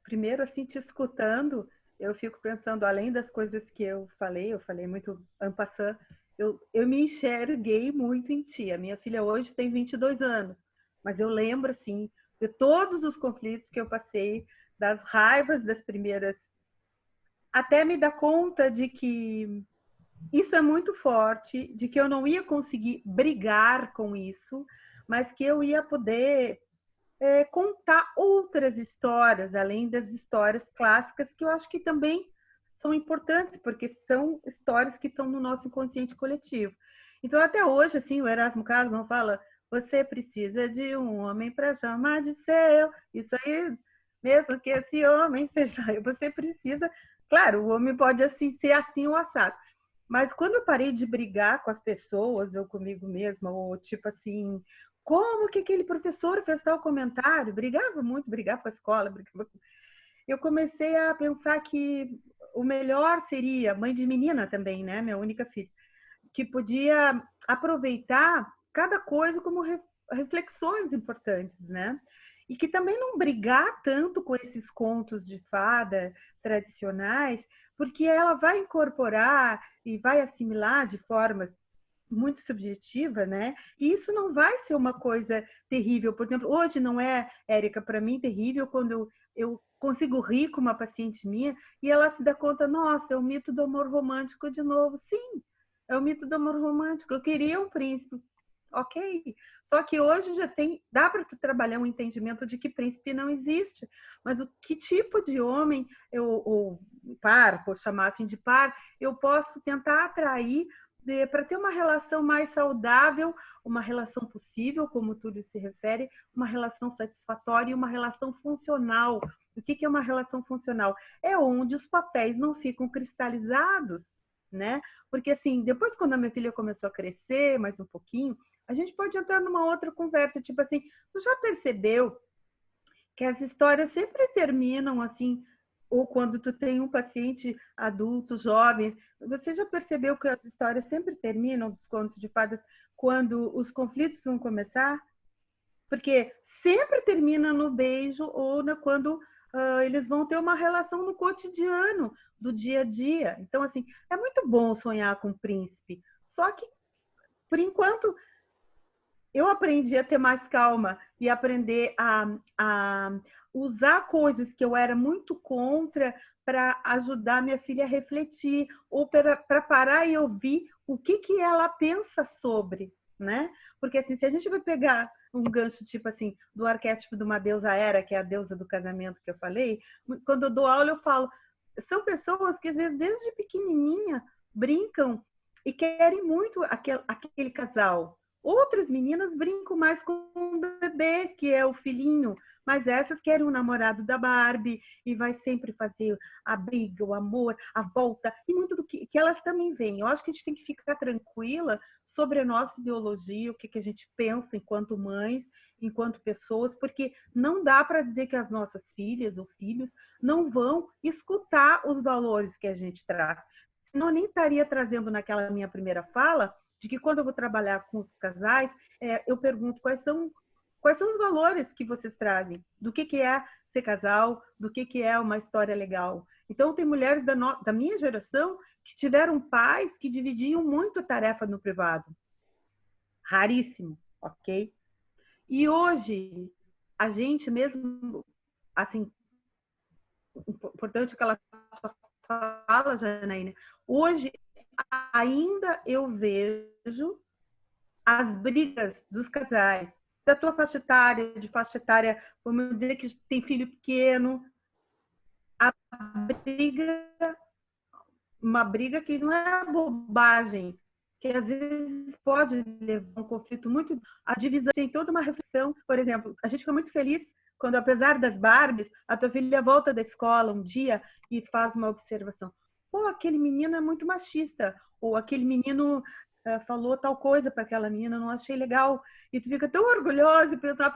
primeiro, assim, te escutando, eu fico pensando, além das coisas que eu falei muito en passant, eu me enxerguei muito em ti. A minha filha hoje tem 22 anos, mas eu lembro, assim, de todos os conflitos que eu passei, das raivas das primeiras, até me dar conta de que isso é muito forte, de que eu não ia conseguir brigar com isso, mas que eu ia poder contar outras histórias, além das histórias clássicas, que eu acho que também são importantes, porque são histórias que estão no nosso inconsciente coletivo. Então, até hoje, assim, o Erasmo Carlos não fala: você precisa de um homem para chamar de seu. Isso aí, mesmo que esse homem seja eu, você precisa. Claro, o homem pode assim ser assim ou assado. Mas quando eu parei de brigar com as pessoas, ou comigo mesma, ou tipo assim, como que aquele professor fez tal comentário? Brigava muito, brigava com a escola, brigava com... Eu comecei a pensar que o melhor seria, mãe de menina também, né? Minha única filha, que podia aproveitar cada coisa como reflexões importantes, né? E que também não brigar tanto com esses contos de fada tradicionais, porque ela vai incorporar e vai assimilar de formas muito subjetiva, né? E isso não vai ser uma coisa terrível. Por exemplo, hoje não é, Érica, para mim terrível quando eu consigo rir com uma paciente minha e ela se dá conta, nossa, é o mito do amor romântico de novo. Sim, é o mito do amor romântico. Eu queria um príncipe. Ok. Só que hoje já dá para tu trabalhar um entendimento de que príncipe não existe. Mas que tipo de homem, ou par, vou chamar assim de par, eu posso tentar atrair para ter uma relação mais saudável, uma relação possível, como o Túlio se refere, uma relação satisfatória e uma relação funcional. O que é uma relação funcional? É onde os papéis não ficam cristalizados, né? Porque assim, depois quando a minha filha começou a crescer mais um pouquinho, a gente pode entrar numa outra conversa, tipo assim, tu já percebeu que as histórias sempre terminam assim, ou quando tu tem um paciente adulto, jovem, você já percebeu que as histórias sempre terminam dos contos de fadas quando os conflitos vão começar? Porque sempre termina no beijo ou quando eles vão ter uma relação no cotidiano, do dia a dia. Então, assim, é muito bom sonhar com o príncipe. Só que, por enquanto, eu aprendi a ter mais calma e aprender a usar coisas que eu era muito contra para ajudar minha filha a refletir ou para parar e ouvir o que ela pensa sobre, né? Porque assim, se a gente vai pegar um gancho tipo assim do arquétipo de uma deusa Hera, que é a deusa do casamento que eu falei, quando eu dou aula eu falo, são pessoas que às vezes desde pequenininha brincam e querem muito aquele casal. Outras meninas brincam mais com o bebê, que é o filhinho, mas essas querem o namorado da Barbie e vai sempre fazer a briga, o amor, a volta, e muito do que elas também veem. Eu acho que a gente tem que ficar tranquila sobre a nossa ideologia, o que a gente pensa enquanto mães, enquanto pessoas, porque não dá para dizer que as nossas filhas ou filhos não vão escutar os valores que a gente traz. Senão eu nem estaria trazendo naquela minha primeira fala de que quando eu vou trabalhar com os casais, eu pergunto quais são os valores que vocês trazem, do que é ser casal, do que é uma história legal. Então, tem mulheres da minha geração que tiveram pais que dividiam muito a tarefa no privado. Raríssimo, ok? E hoje, a gente mesmo, assim, importante aquela fala, Janaína, hoje ainda eu vejo as brigas dos casais, da tua faixa etária, de faixa etária, vamos dizer que tem filho pequeno, a briga, uma briga que não é bobagem, que às vezes pode levar a um conflito muito... A divisão tem toda uma reflexão. Por exemplo, a gente fica muito feliz quando, apesar das Barbies, a tua filha volta da escola um dia e faz uma observação. Pô, aquele menino é muito machista, ou aquele menino falou tal coisa para aquela menina, não achei legal. E tu fica tão orgulhosa e pensa,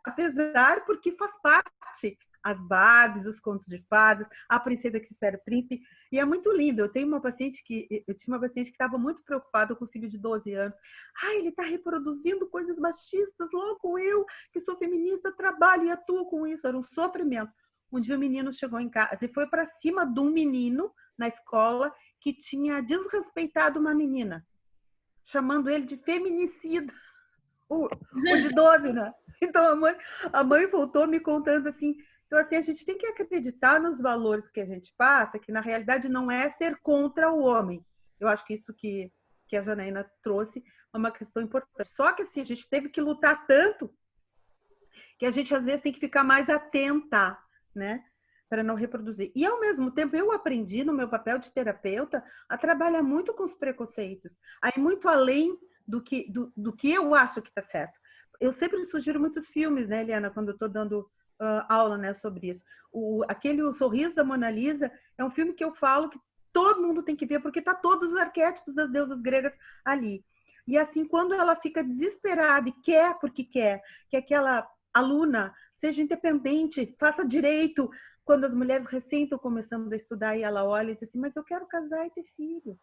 apesar porque faz parte. As Barbies, os contos de fadas, a princesa que espera o príncipe. E é muito lindo. Eu tinha uma paciente que estava muito preocupada com o filho de 12 anos. Ele está reproduzindo coisas machistas, logo eu, que sou feminista, trabalho e atuo com isso. Era um sofrimento. Um dia o menino chegou em casa e foi para cima de um menino na escola que tinha desrespeitado uma menina, chamando ele de feminicida. O de 12, né? Então a mãe voltou me contando assim. Então, assim, a gente tem que acreditar nos valores que a gente passa, que na realidade não é ser contra o homem. Eu acho que isso que a Janaína trouxe é uma questão importante. Só que assim, a gente teve que lutar tanto que a gente às vezes tem que ficar mais atenta, né? Para não reproduzir. E ao mesmo tempo eu aprendi no meu papel de terapeuta a trabalhar muito com os preconceitos, aí muito além do que eu acho que está certo. Eu sempre sugiro muitos filmes, né, Eliana, quando eu estou dando aula, né, sobre isso. O Sorriso da Mona Lisa é um filme que eu falo que todo mundo tem que ver, porque tá todos os arquétipos das deusas gregas ali. E assim, quando ela fica desesperada e quer porque quer que aquela aluna seja independente, faça direito, quando as mulheres recém estão começando a estudar e ela olha e diz assim, mas eu quero casar e ter filho.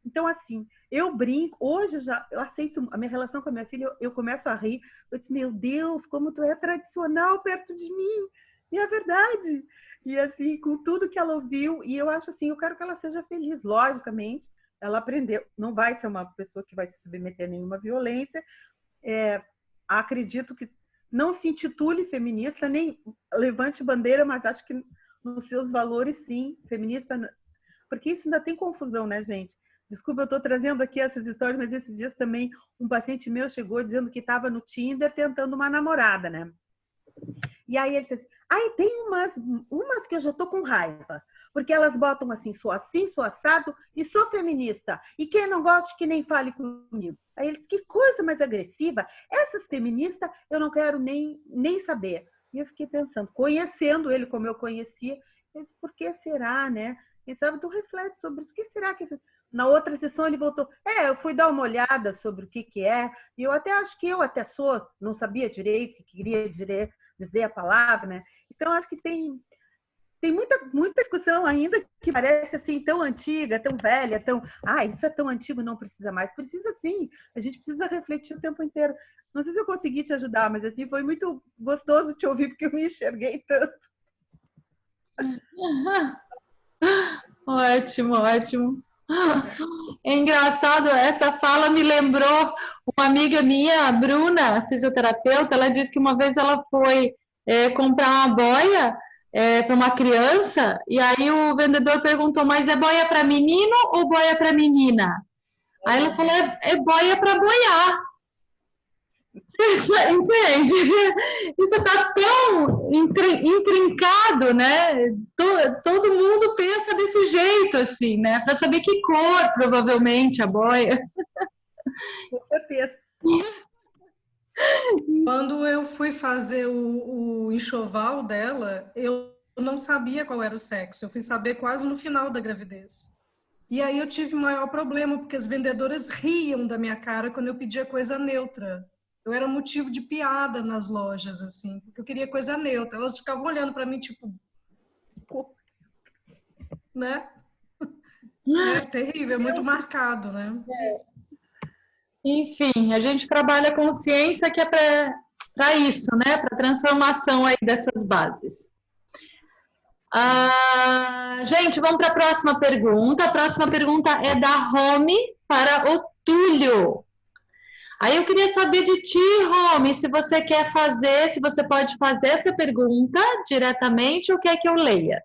Então, assim, eu brinco, hoje eu aceito a minha relação com a minha filha, eu começo a rir, eu disse, meu Deus, como tu é tradicional perto de mim, e é verdade. E assim, com tudo que ela ouviu, e eu acho assim, eu quero que ela seja feliz, logicamente, ela aprendeu, não vai ser uma pessoa que vai se submeter a nenhuma violência, acredito que não se intitule feminista, nem levante bandeira, mas acho que nos seus valores, sim, feminista, porque isso ainda tem confusão, né, gente? Desculpa, eu estou trazendo aqui essas histórias, mas esses dias também um paciente meu chegou dizendo que estava no Tinder tentando uma namorada, né? E aí ele disse assim, tem umas que eu já estou com raiva, porque elas botam assim, sou assado e sou feminista. E quem não gosta que nem fale comigo. Aí ele disse, que coisa mais agressiva. Essas feministas eu não quero nem saber. E eu fiquei pensando, conhecendo ele como eu conhecia, eu disse, por que será, né? Quem sabe tu reflete sobre isso. O que será que... Na outra sessão ele voltou, eu fui dar uma olhada sobre o que é, e eu até acho que eu não sabia direito o que queria dizer a palavra, né? Então, acho que tem muita discussão ainda que parece assim tão antiga, tão velha, isso é tão antigo, não precisa mais. Precisa sim, a gente precisa refletir o tempo inteiro. Não sei se eu consegui te ajudar, mas assim, foi muito gostoso te ouvir, porque eu me enxerguei tanto. Ótimo, ótimo. É engraçado, essa fala me lembrou uma amiga minha, a Bruna, fisioterapeuta. Ela disse que uma vez ela foi comprar uma boia para uma criança, e aí o vendedor perguntou, mas é boia para menino ou boia para menina? Aí ela falou, é boia para boiar. Entende? Isso está tão intrincado, né? Todo mundo pensa desse jeito, assim, né? Para saber que cor, provavelmente, a boia. Com certeza. Quando eu fui fazer o enxoval dela, eu não sabia qual era o sexo. Eu fui saber quase no final da gravidez. E aí eu tive maior problema, porque as vendedoras riam da minha cara quando eu pedia coisa neutra. Eu era motivo de piada nas lojas, assim, porque eu queria coisa neutra. Elas ficavam olhando para mim, tipo, né? É terrível, é muito marcado, né? Enfim, a gente trabalha a consciência que é para isso, né? Para transformação aí dessas bases. Gente, vamos para a próxima pergunta. A próxima pergunta é da Romy para o Túlio. Aí eu queria saber de ti, Romy, se você quer fazer, se você pode fazer essa pergunta diretamente ou quer que eu leia?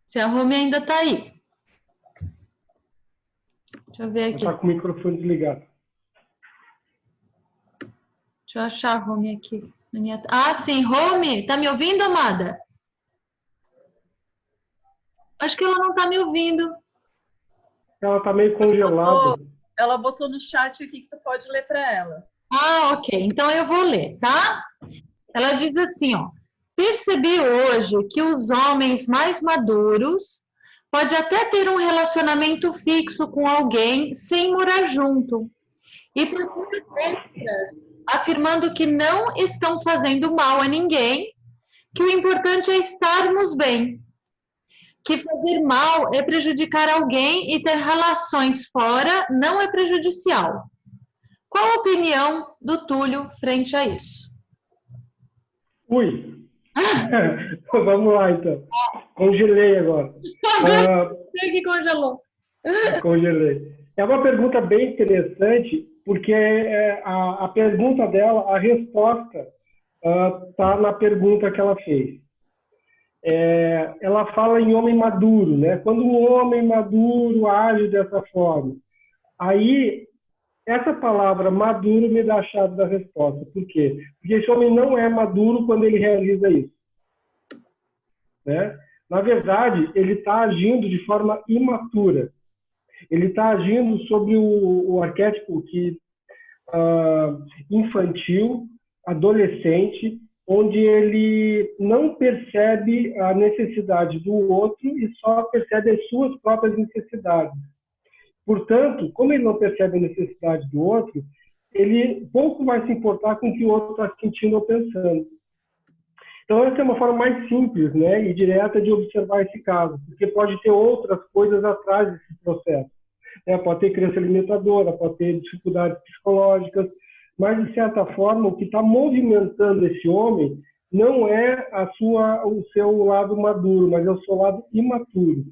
Se a Romy ainda está aí. Deixa eu ver aqui. Está com o microfone desligado. Deixa eu achar a Romy aqui. Ah, sim. Romy, tá me ouvindo, amada? Acho que ela não tá me ouvindo. Ela está meio congelada. Ela botou no chat aqui que tu pode ler para ela. Ah, ok. Então eu vou ler, tá? Ela diz assim, ó. Percebi hoje que os homens mais maduros podem até ter um relacionamento fixo com alguém sem morar junto. E procura outras, afirmando que não estão fazendo mal a ninguém, que o importante é estarmos bem. Que fazer mal é prejudicar alguém e ter relações fora não é prejudicial. Qual a opinião do Túlio frente a isso? Ui! Vamos lá, então. Congelei agora. Você que congelou. Congelei. É uma pergunta bem interessante, porque a pergunta dela, a resposta está na pergunta que ela fez. Ela fala em homem maduro, né? Quando um homem maduro age dessa forma. Aí, essa palavra maduro me dá a chave da resposta. Por quê? Porque esse homem não é maduro quando ele realiza isso. Né? Na verdade, ele está agindo de forma imatura. Ele está agindo sobre o arquétipo infantil, adolescente, onde ele não percebe a necessidade do outro e só percebe as suas próprias necessidades. Portanto, como ele não percebe a necessidade do outro, ele pouco vai se importar com o que o outro está sentindo ou pensando. Então, essa é uma forma mais simples, né, e direta de observar esse caso, porque pode ter outras coisas atrás desse processo. Pode ter crença limitadora, pode ter dificuldades psicológicas, mas, de certa forma, o que está movimentando esse homem não é o seu lado maduro, mas é o seu lado imaturo.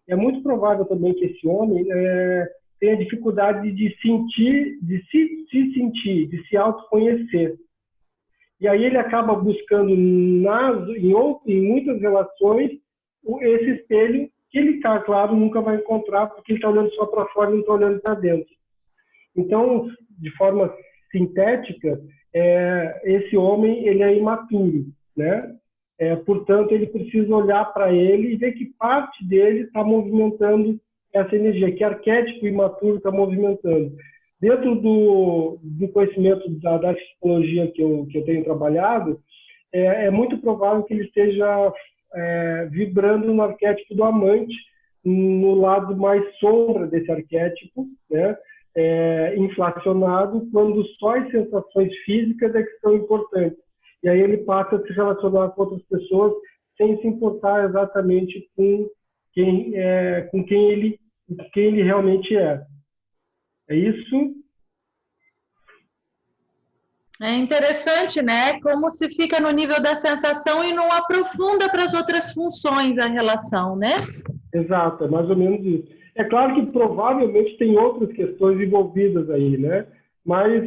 É muito provável também que esse homem tenha dificuldade de sentir, de se sentir, de se autoconhecer. E aí ele acaba buscando em muitas relações esse espelho que ele, claro, nunca vai encontrar, porque ele está olhando só para fora e não está olhando para dentro. Então, de forma sintética, esse homem ele é imaturo, né? Portanto, ele precisa olhar para ele e ver que parte dele está movimentando essa energia, que arquétipo imaturo está movimentando. Dentro do conhecimento da psicologia que eu tenho trabalhado, é muito provável que ele esteja vibrando no arquétipo do amante, no lado mais sombra desse arquétipo, né? Inflacionado, quando só as sensações físicas é que são importantes. E aí ele passa a se relacionar com outras pessoas sem se importar exatamente com quem ele realmente é. É isso? É interessante, né? Como se fica no nível da sensação e não aprofunda para as outras funções a relação, né? Exato, é mais ou menos isso. É claro que provavelmente tem outras questões envolvidas aí, né? Mas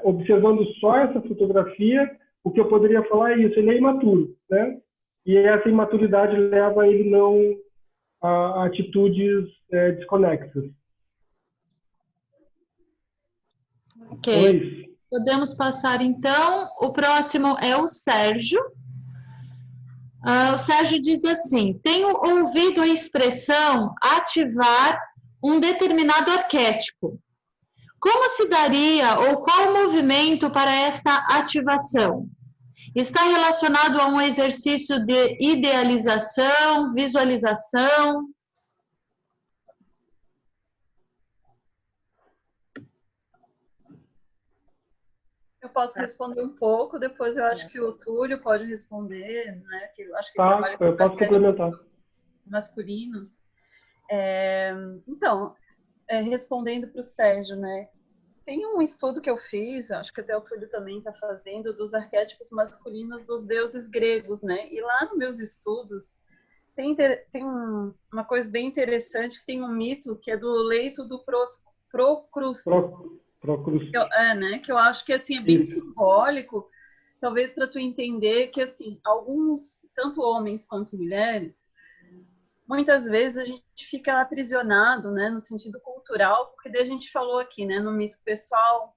observando só essa fotografia, o que eu poderia falar é isso, ele é imaturo, né? E essa imaturidade leva ele não a atitudes desconexas. Ok. Pois. Podemos passar, então. O próximo é o Sérgio. O Sérgio diz assim: tenho ouvido a expressão ativar um determinado arquétipo. Como se daria ou qual o movimento para esta ativação? Está relacionado a um exercício de idealização, visualização? Eu posso responder um pouco, depois eu acho que o Túlio pode responder, né? Que eu acho que ele Tá, trabalha com eu posso complementar. masculinos. Então, respondendo para o Sérgio, né? Tem um estudo que eu fiz, acho que até o Túlio também está fazendo, dos arquétipos masculinos dos deuses gregos, né? E lá nos meus estudos tem uma coisa bem interessante, que tem um mito que é do leito do Procrusto. Né? Que eu acho que assim, é bem simbólico, talvez para tu entender que assim, alguns, tanto homens quanto mulheres, muitas vezes a gente fica aprisionado, né, no sentido cultural, porque daí a gente falou aqui, né, no mito pessoal,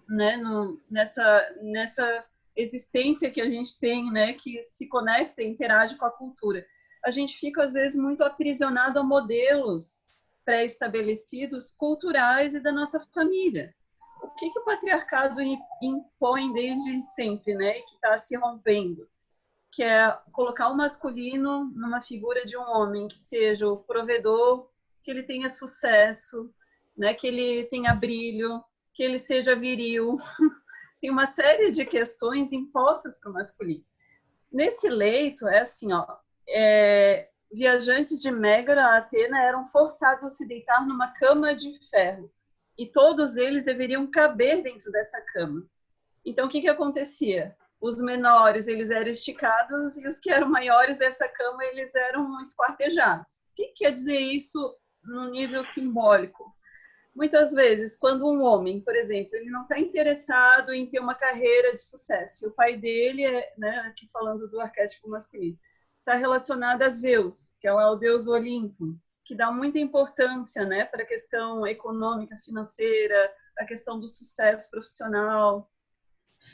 né, nessa existência que a gente tem, né, que se conecta e interage com a cultura. A gente fica, às vezes, muito aprisionado a modelos pré-estabelecidos culturais e da nossa família. O que o patriarcado impõe desde sempre, né, que está se rompendo? Que é colocar o masculino numa figura de um homem que seja o provedor, que ele tenha sucesso, né, que ele tenha brilho, que ele seja viril. Tem uma série de questões impostas para o masculino. Nesse leito, é assim, ó, viajantes de Mégara a Atena eram forçados a se deitar numa cama de ferro, e todos eles deveriam caber dentro dessa cama. Então, o que acontecia? Os menores, eles eram esticados, e os que eram maiores dessa cama, eles eram esquartejados. O que quer dizer isso no nível simbólico? Muitas vezes, quando um homem, por exemplo, ele não está interessado em ter uma carreira de sucesso, e o pai dele, né, aqui falando do arquétipo masculino, está relacionado a Zeus, que é o deus do Olimpo, que dá muita importância, né, para a questão econômica, financeira, a questão do sucesso profissional.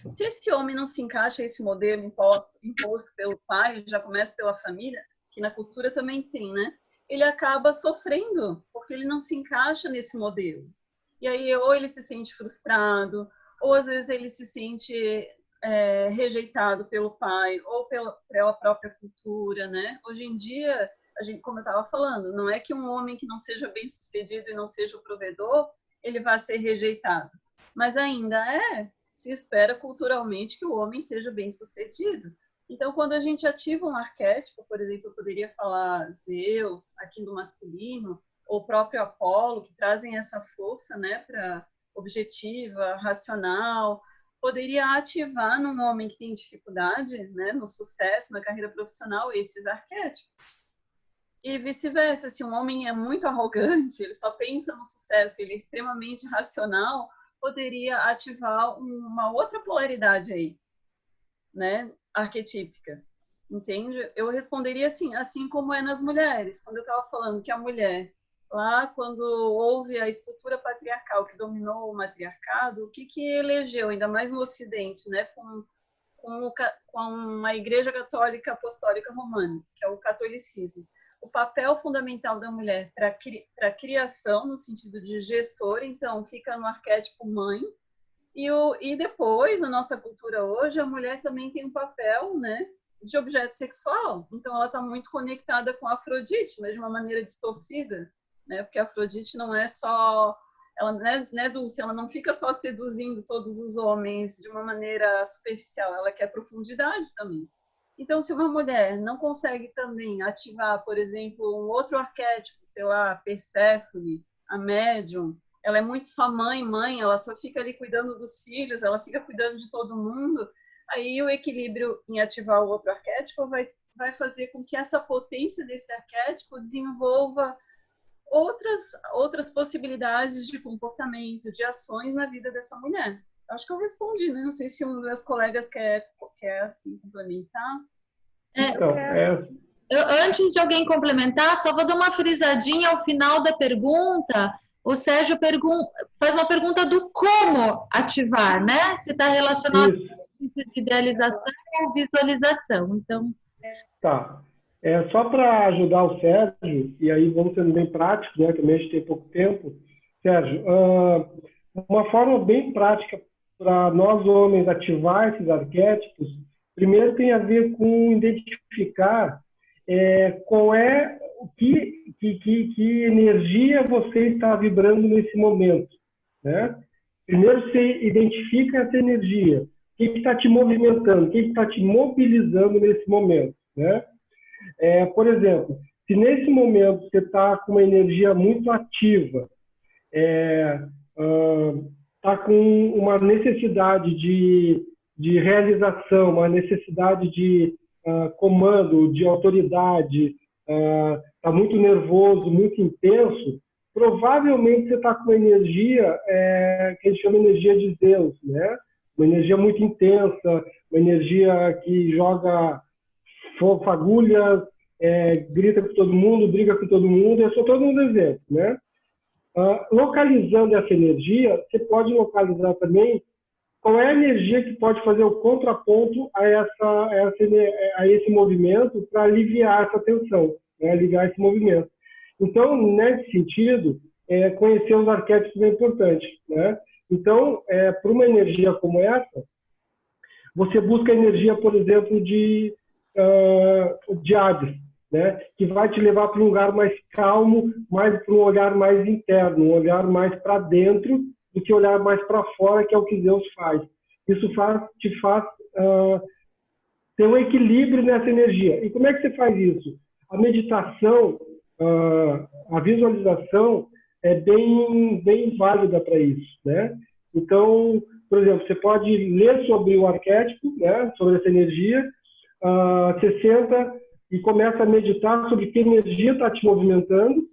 Se esse homem não se encaixa a esse modelo imposto pelo pai, já começa pela família, que na cultura também tem, né? Ele acaba sofrendo, porque ele não se encaixa nesse modelo. E aí, ou ele se sente frustrado, ou às vezes ele se sente rejeitado pelo pai, ou pela própria cultura, né? Hoje em dia, a gente, como eu estava falando, não é que um homem que não seja bem-sucedido e não seja o provedor, ele vai ser rejeitado. Mas ainda se espera culturalmente que o homem seja bem-sucedido. Então, quando a gente ativa um arquétipo, por exemplo, eu poderia falar Zeus, aqui do masculino, ou o próprio Apolo, que trazem essa força, né, para objetiva, racional, poderia ativar num homem que tem dificuldade, né, no sucesso, na carreira profissional, esses arquétipos. E vice-versa, se um homem é muito arrogante, ele só pensa no sucesso, ele é extremamente racional, poderia ativar uma outra polaridade aí, né, arquetípica, entende? Eu responderia assim como é nas mulheres, quando eu estava falando que a mulher, lá quando houve a estrutura patriarcal que dominou o matriarcado, o que elegeu, ainda mais no Ocidente, né, com uma Igreja Católica Apostólica Romana, que é o catolicismo. O papel fundamental da mulher para a criação, no sentido de gestora, então, fica no arquétipo mãe, e depois, na nossa cultura hoje, a mulher também tem um papel, né, de objeto sexual. Então, ela está muito conectada com a Afrodite, mas de uma maneira distorcida, né, porque a Afrodite não é só... Ela não é dulce, ela não fica só seduzindo todos os homens de uma maneira superficial, ela quer profundidade também. Então, se uma mulher não consegue também ativar, por exemplo, um outro arquétipo, sei lá, Perséfone, a médium, ela é muito só mãe, ela só fica ali cuidando dos filhos, ela fica cuidando de todo mundo, aí o equilíbrio em ativar o outro arquétipo vai fazer com que essa potência desse arquétipo desenvolva outras possibilidades de comportamento, de ações na vida dessa mulher. Acho que eu respondi, né? Não sei se um dos meus colegas quer assim, complementar. Antes de alguém complementar, só vou dar uma frisadinha ao final da pergunta. O Sérgio faz uma pergunta do como ativar, né? Se está relacionado com a idealização ou visualização. Então... Tá. Só para ajudar o Sérgio, e aí vamos sendo bem práticos, né? Também a gente tem pouco tempo. Sérgio, uma forma bem prática para nós homens ativar esses arquétipos, primeiro tem a ver com identificar qual é que energia você está vibrando nesse momento, né? Primeiro você identifica essa energia, o que está te movimentando, o que está te mobilizando nesse momento, né? Por exemplo, se nesse momento você está com uma energia muito ativa, está com uma necessidade de realização, uma necessidade de comando, de autoridade, está muito nervoso, muito intenso, provavelmente você está com uma energia que a gente chama de energia de Zeus, né? Uma energia muito intensa, uma energia que joga fagulhas, grita com todo mundo, briga com todo mundo. Eu sou todo um exemplo, né? Localizando essa energia, você pode localizar também qual é a energia que pode fazer o contraponto a esse movimento para aliviar essa tensão, né? Aliviar esse movimento. Então, nesse sentido, conhecer os arquétipos é importante, né? Então, para uma energia como essa, você busca a energia, por exemplo, de Hades, né? Que vai te levar para um lugar mais calmo, mais para um olhar mais interno, um olhar mais para dentro do que olhar mais para fora, que é o que Deus faz. Isso te faz ter um equilíbrio nessa energia. E como é que você faz isso? A meditação, a visualização é bem válida para isso, né? Então, por exemplo, você pode ler sobre o arquétipo, né? Sobre essa energia, você senta e começa a meditar sobre que energia está te movimentando,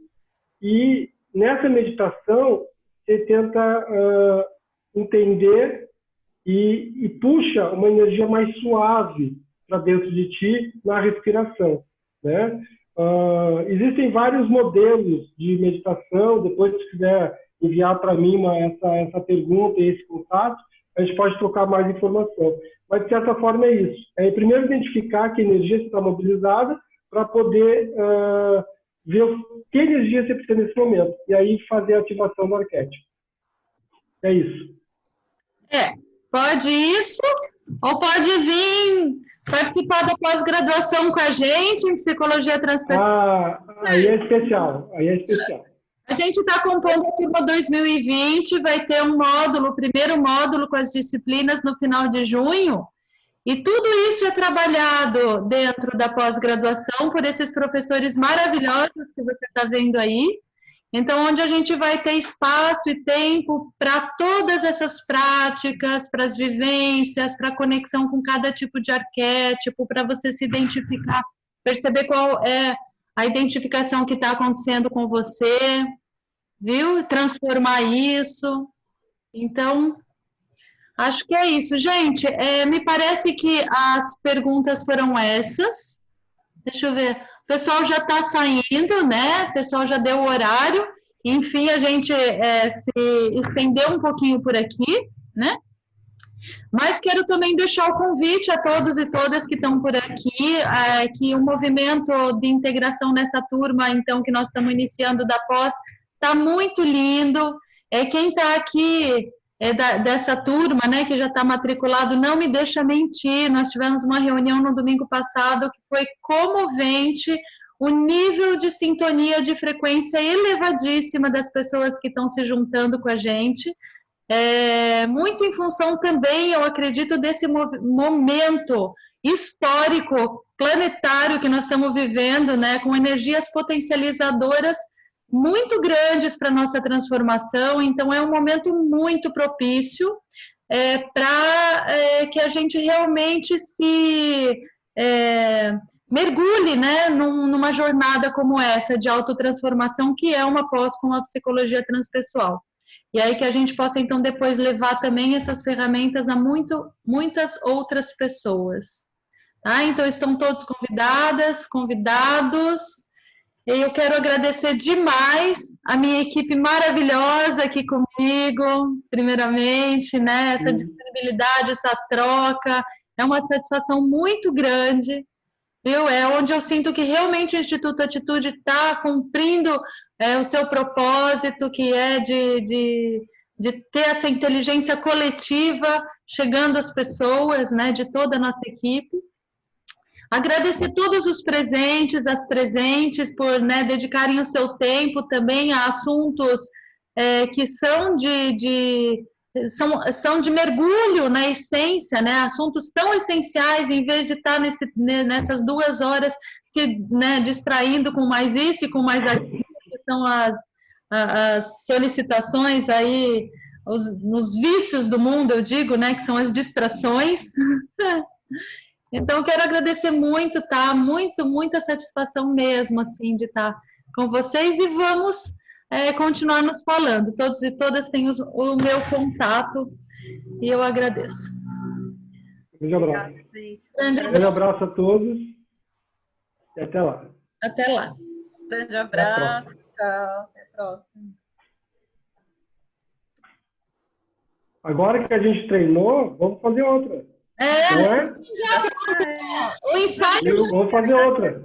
e nessa meditação você tenta entender e puxa uma energia mais suave para dentro de ti na respiração, né? Existem vários modelos de meditação. Depois, se quiser enviar para mim essa pergunta e esse contato, a gente pode trocar mais informação. Mas, de certa forma, é isso. Primeiro, identificar que energia você está mobilizada para poder ver que energia você precisa nesse momento. E aí, fazer a ativação do arquétipo. É isso. Pode isso, ou pode vir participar da pós-graduação com a gente em Psicologia Transpessoal. Aí é especial. A gente está compondo a turma 2020, vai ter um módulo, o primeiro módulo com as disciplinas no final de junho, e tudo isso é trabalhado dentro da pós-graduação por esses professores maravilhosos que você está vendo aí. Então, onde a gente vai ter espaço e tempo para todas essas práticas, para as vivências, para a conexão com cada tipo de arquétipo, para você se identificar, perceber qual é a identificação que está acontecendo com você, viu? Transformar isso. Então, acho que é isso. Gente, me parece que as perguntas foram essas. Deixa eu ver. O pessoal já está saindo, né? O pessoal já deu o horário. Enfim, a gente se estendeu um pouquinho por aqui, né? Mas quero também deixar o convite a todos e todas que estão por aqui, que o movimento de integração nessa turma, então, que nós estamos iniciando da pós, está muito lindo. Quem está aqui dessa turma, né, que já está matriculado, não me deixa mentir. Nós tivemos uma reunião no domingo passado que foi comovente, o nível de sintonia de frequência elevadíssima das pessoas que estão se juntando com a gente, muito em função também, eu acredito, desse momento histórico, planetário que nós estamos vivendo, né, com energias potencializadoras muito grandes para a nossa transformação. Então, é um momento muito propício para que a gente realmente se mergulhe, né, numa jornada como essa de autotransformação, que é uma pós com a psicologia transpessoal. E aí que a gente possa, então, depois levar também essas ferramentas a muitas outras pessoas. Tá? Então, estão todos convidados. E eu quero agradecer demais a minha equipe maravilhosa aqui comigo, primeiramente, né? Essa disponibilidade, essa troca. É uma satisfação muito grande viu? É onde eu sinto que realmente o Instituto Atitude está cumprindo o seu propósito, que é de ter essa inteligência coletiva chegando às pessoas, né, de toda a nossa equipe. Agradecer todos os presentes, as presentes, por, né, dedicarem o seu tempo também a assuntos que são são de mergulho na essência, né, assuntos tão essenciais, em vez de estar nessas 2 horas se, né, distraindo com mais isso e com mais aquilo, que são as solicitações aí, os vícios do mundo, eu digo, né, que são as distrações. Então, quero agradecer muito, tá? Muita satisfação mesmo, assim, de estar com vocês e vamos continuar nos falando. Todos e todas têm o meu contato e eu agradeço. Grande abraço. Obrigada, Grande abraço a todos e até lá. Até lá. Grande abraço, tchau, até a próxima. Agora que a gente treinou, vamos fazer outra. Não é? O ensaio. Vamos fazer outra.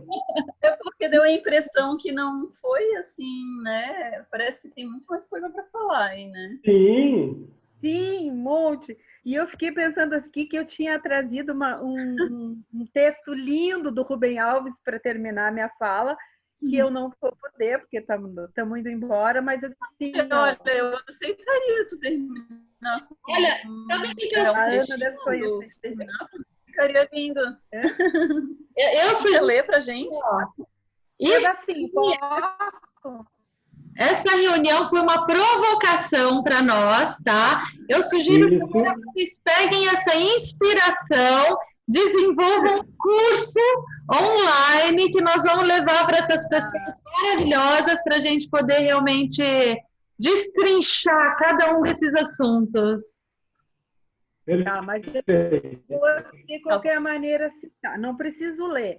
É porque deu a impressão que não foi assim, né? Parece que tem muito mais coisa para falar aí, né? Sim. Sim, um monte. E eu fiquei pensando aqui que eu tinha trazido um texto lindo do Rubem Alves para terminar a minha fala, que eu não vou poder, porque estamos indo embora, mas assim... Olha, eu aceitaria tu terminar. Olha, sabe o que eu a Ana deve conhecer. Terminar, ficaria lindo. Eu sugiro ler pra gente. Isso, assim, posso? Essa reunião foi uma provocação para nós, tá? Eu sugiro que agora vocês peguem essa inspiração, desenvolvam um curso online que nós vamos levar para essas pessoas maravilhosas para a gente poder realmente destrinchar cada um desses assuntos. Tá, mas eu vou, de qualquer maneira, citar. Não preciso ler,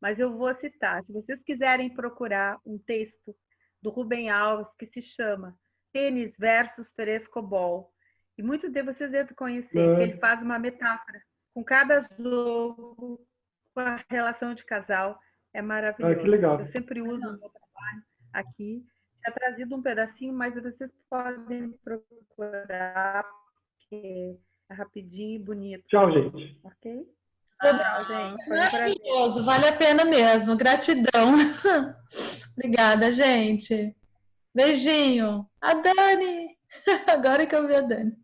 mas eu vou citar. Se vocês quiserem procurar um texto do Rubem Alves que se chama Tênis versus Frescobol, e muitos de vocês devem conhecer, que ele faz uma metáfora com cada jogo, com a relação de casal. É maravilhoso. Que legal. Eu sempre uso no meu trabalho aqui. Já trazido um pedacinho, mas vocês podem procurar, porque é rapidinho e bonito. Tchau, gente. Ok? Tchau, gente. Foi maravilhoso, vale a pena mesmo. Gratidão. Obrigada, gente. Beijinho. A Dani. Agora que eu vi a Dani.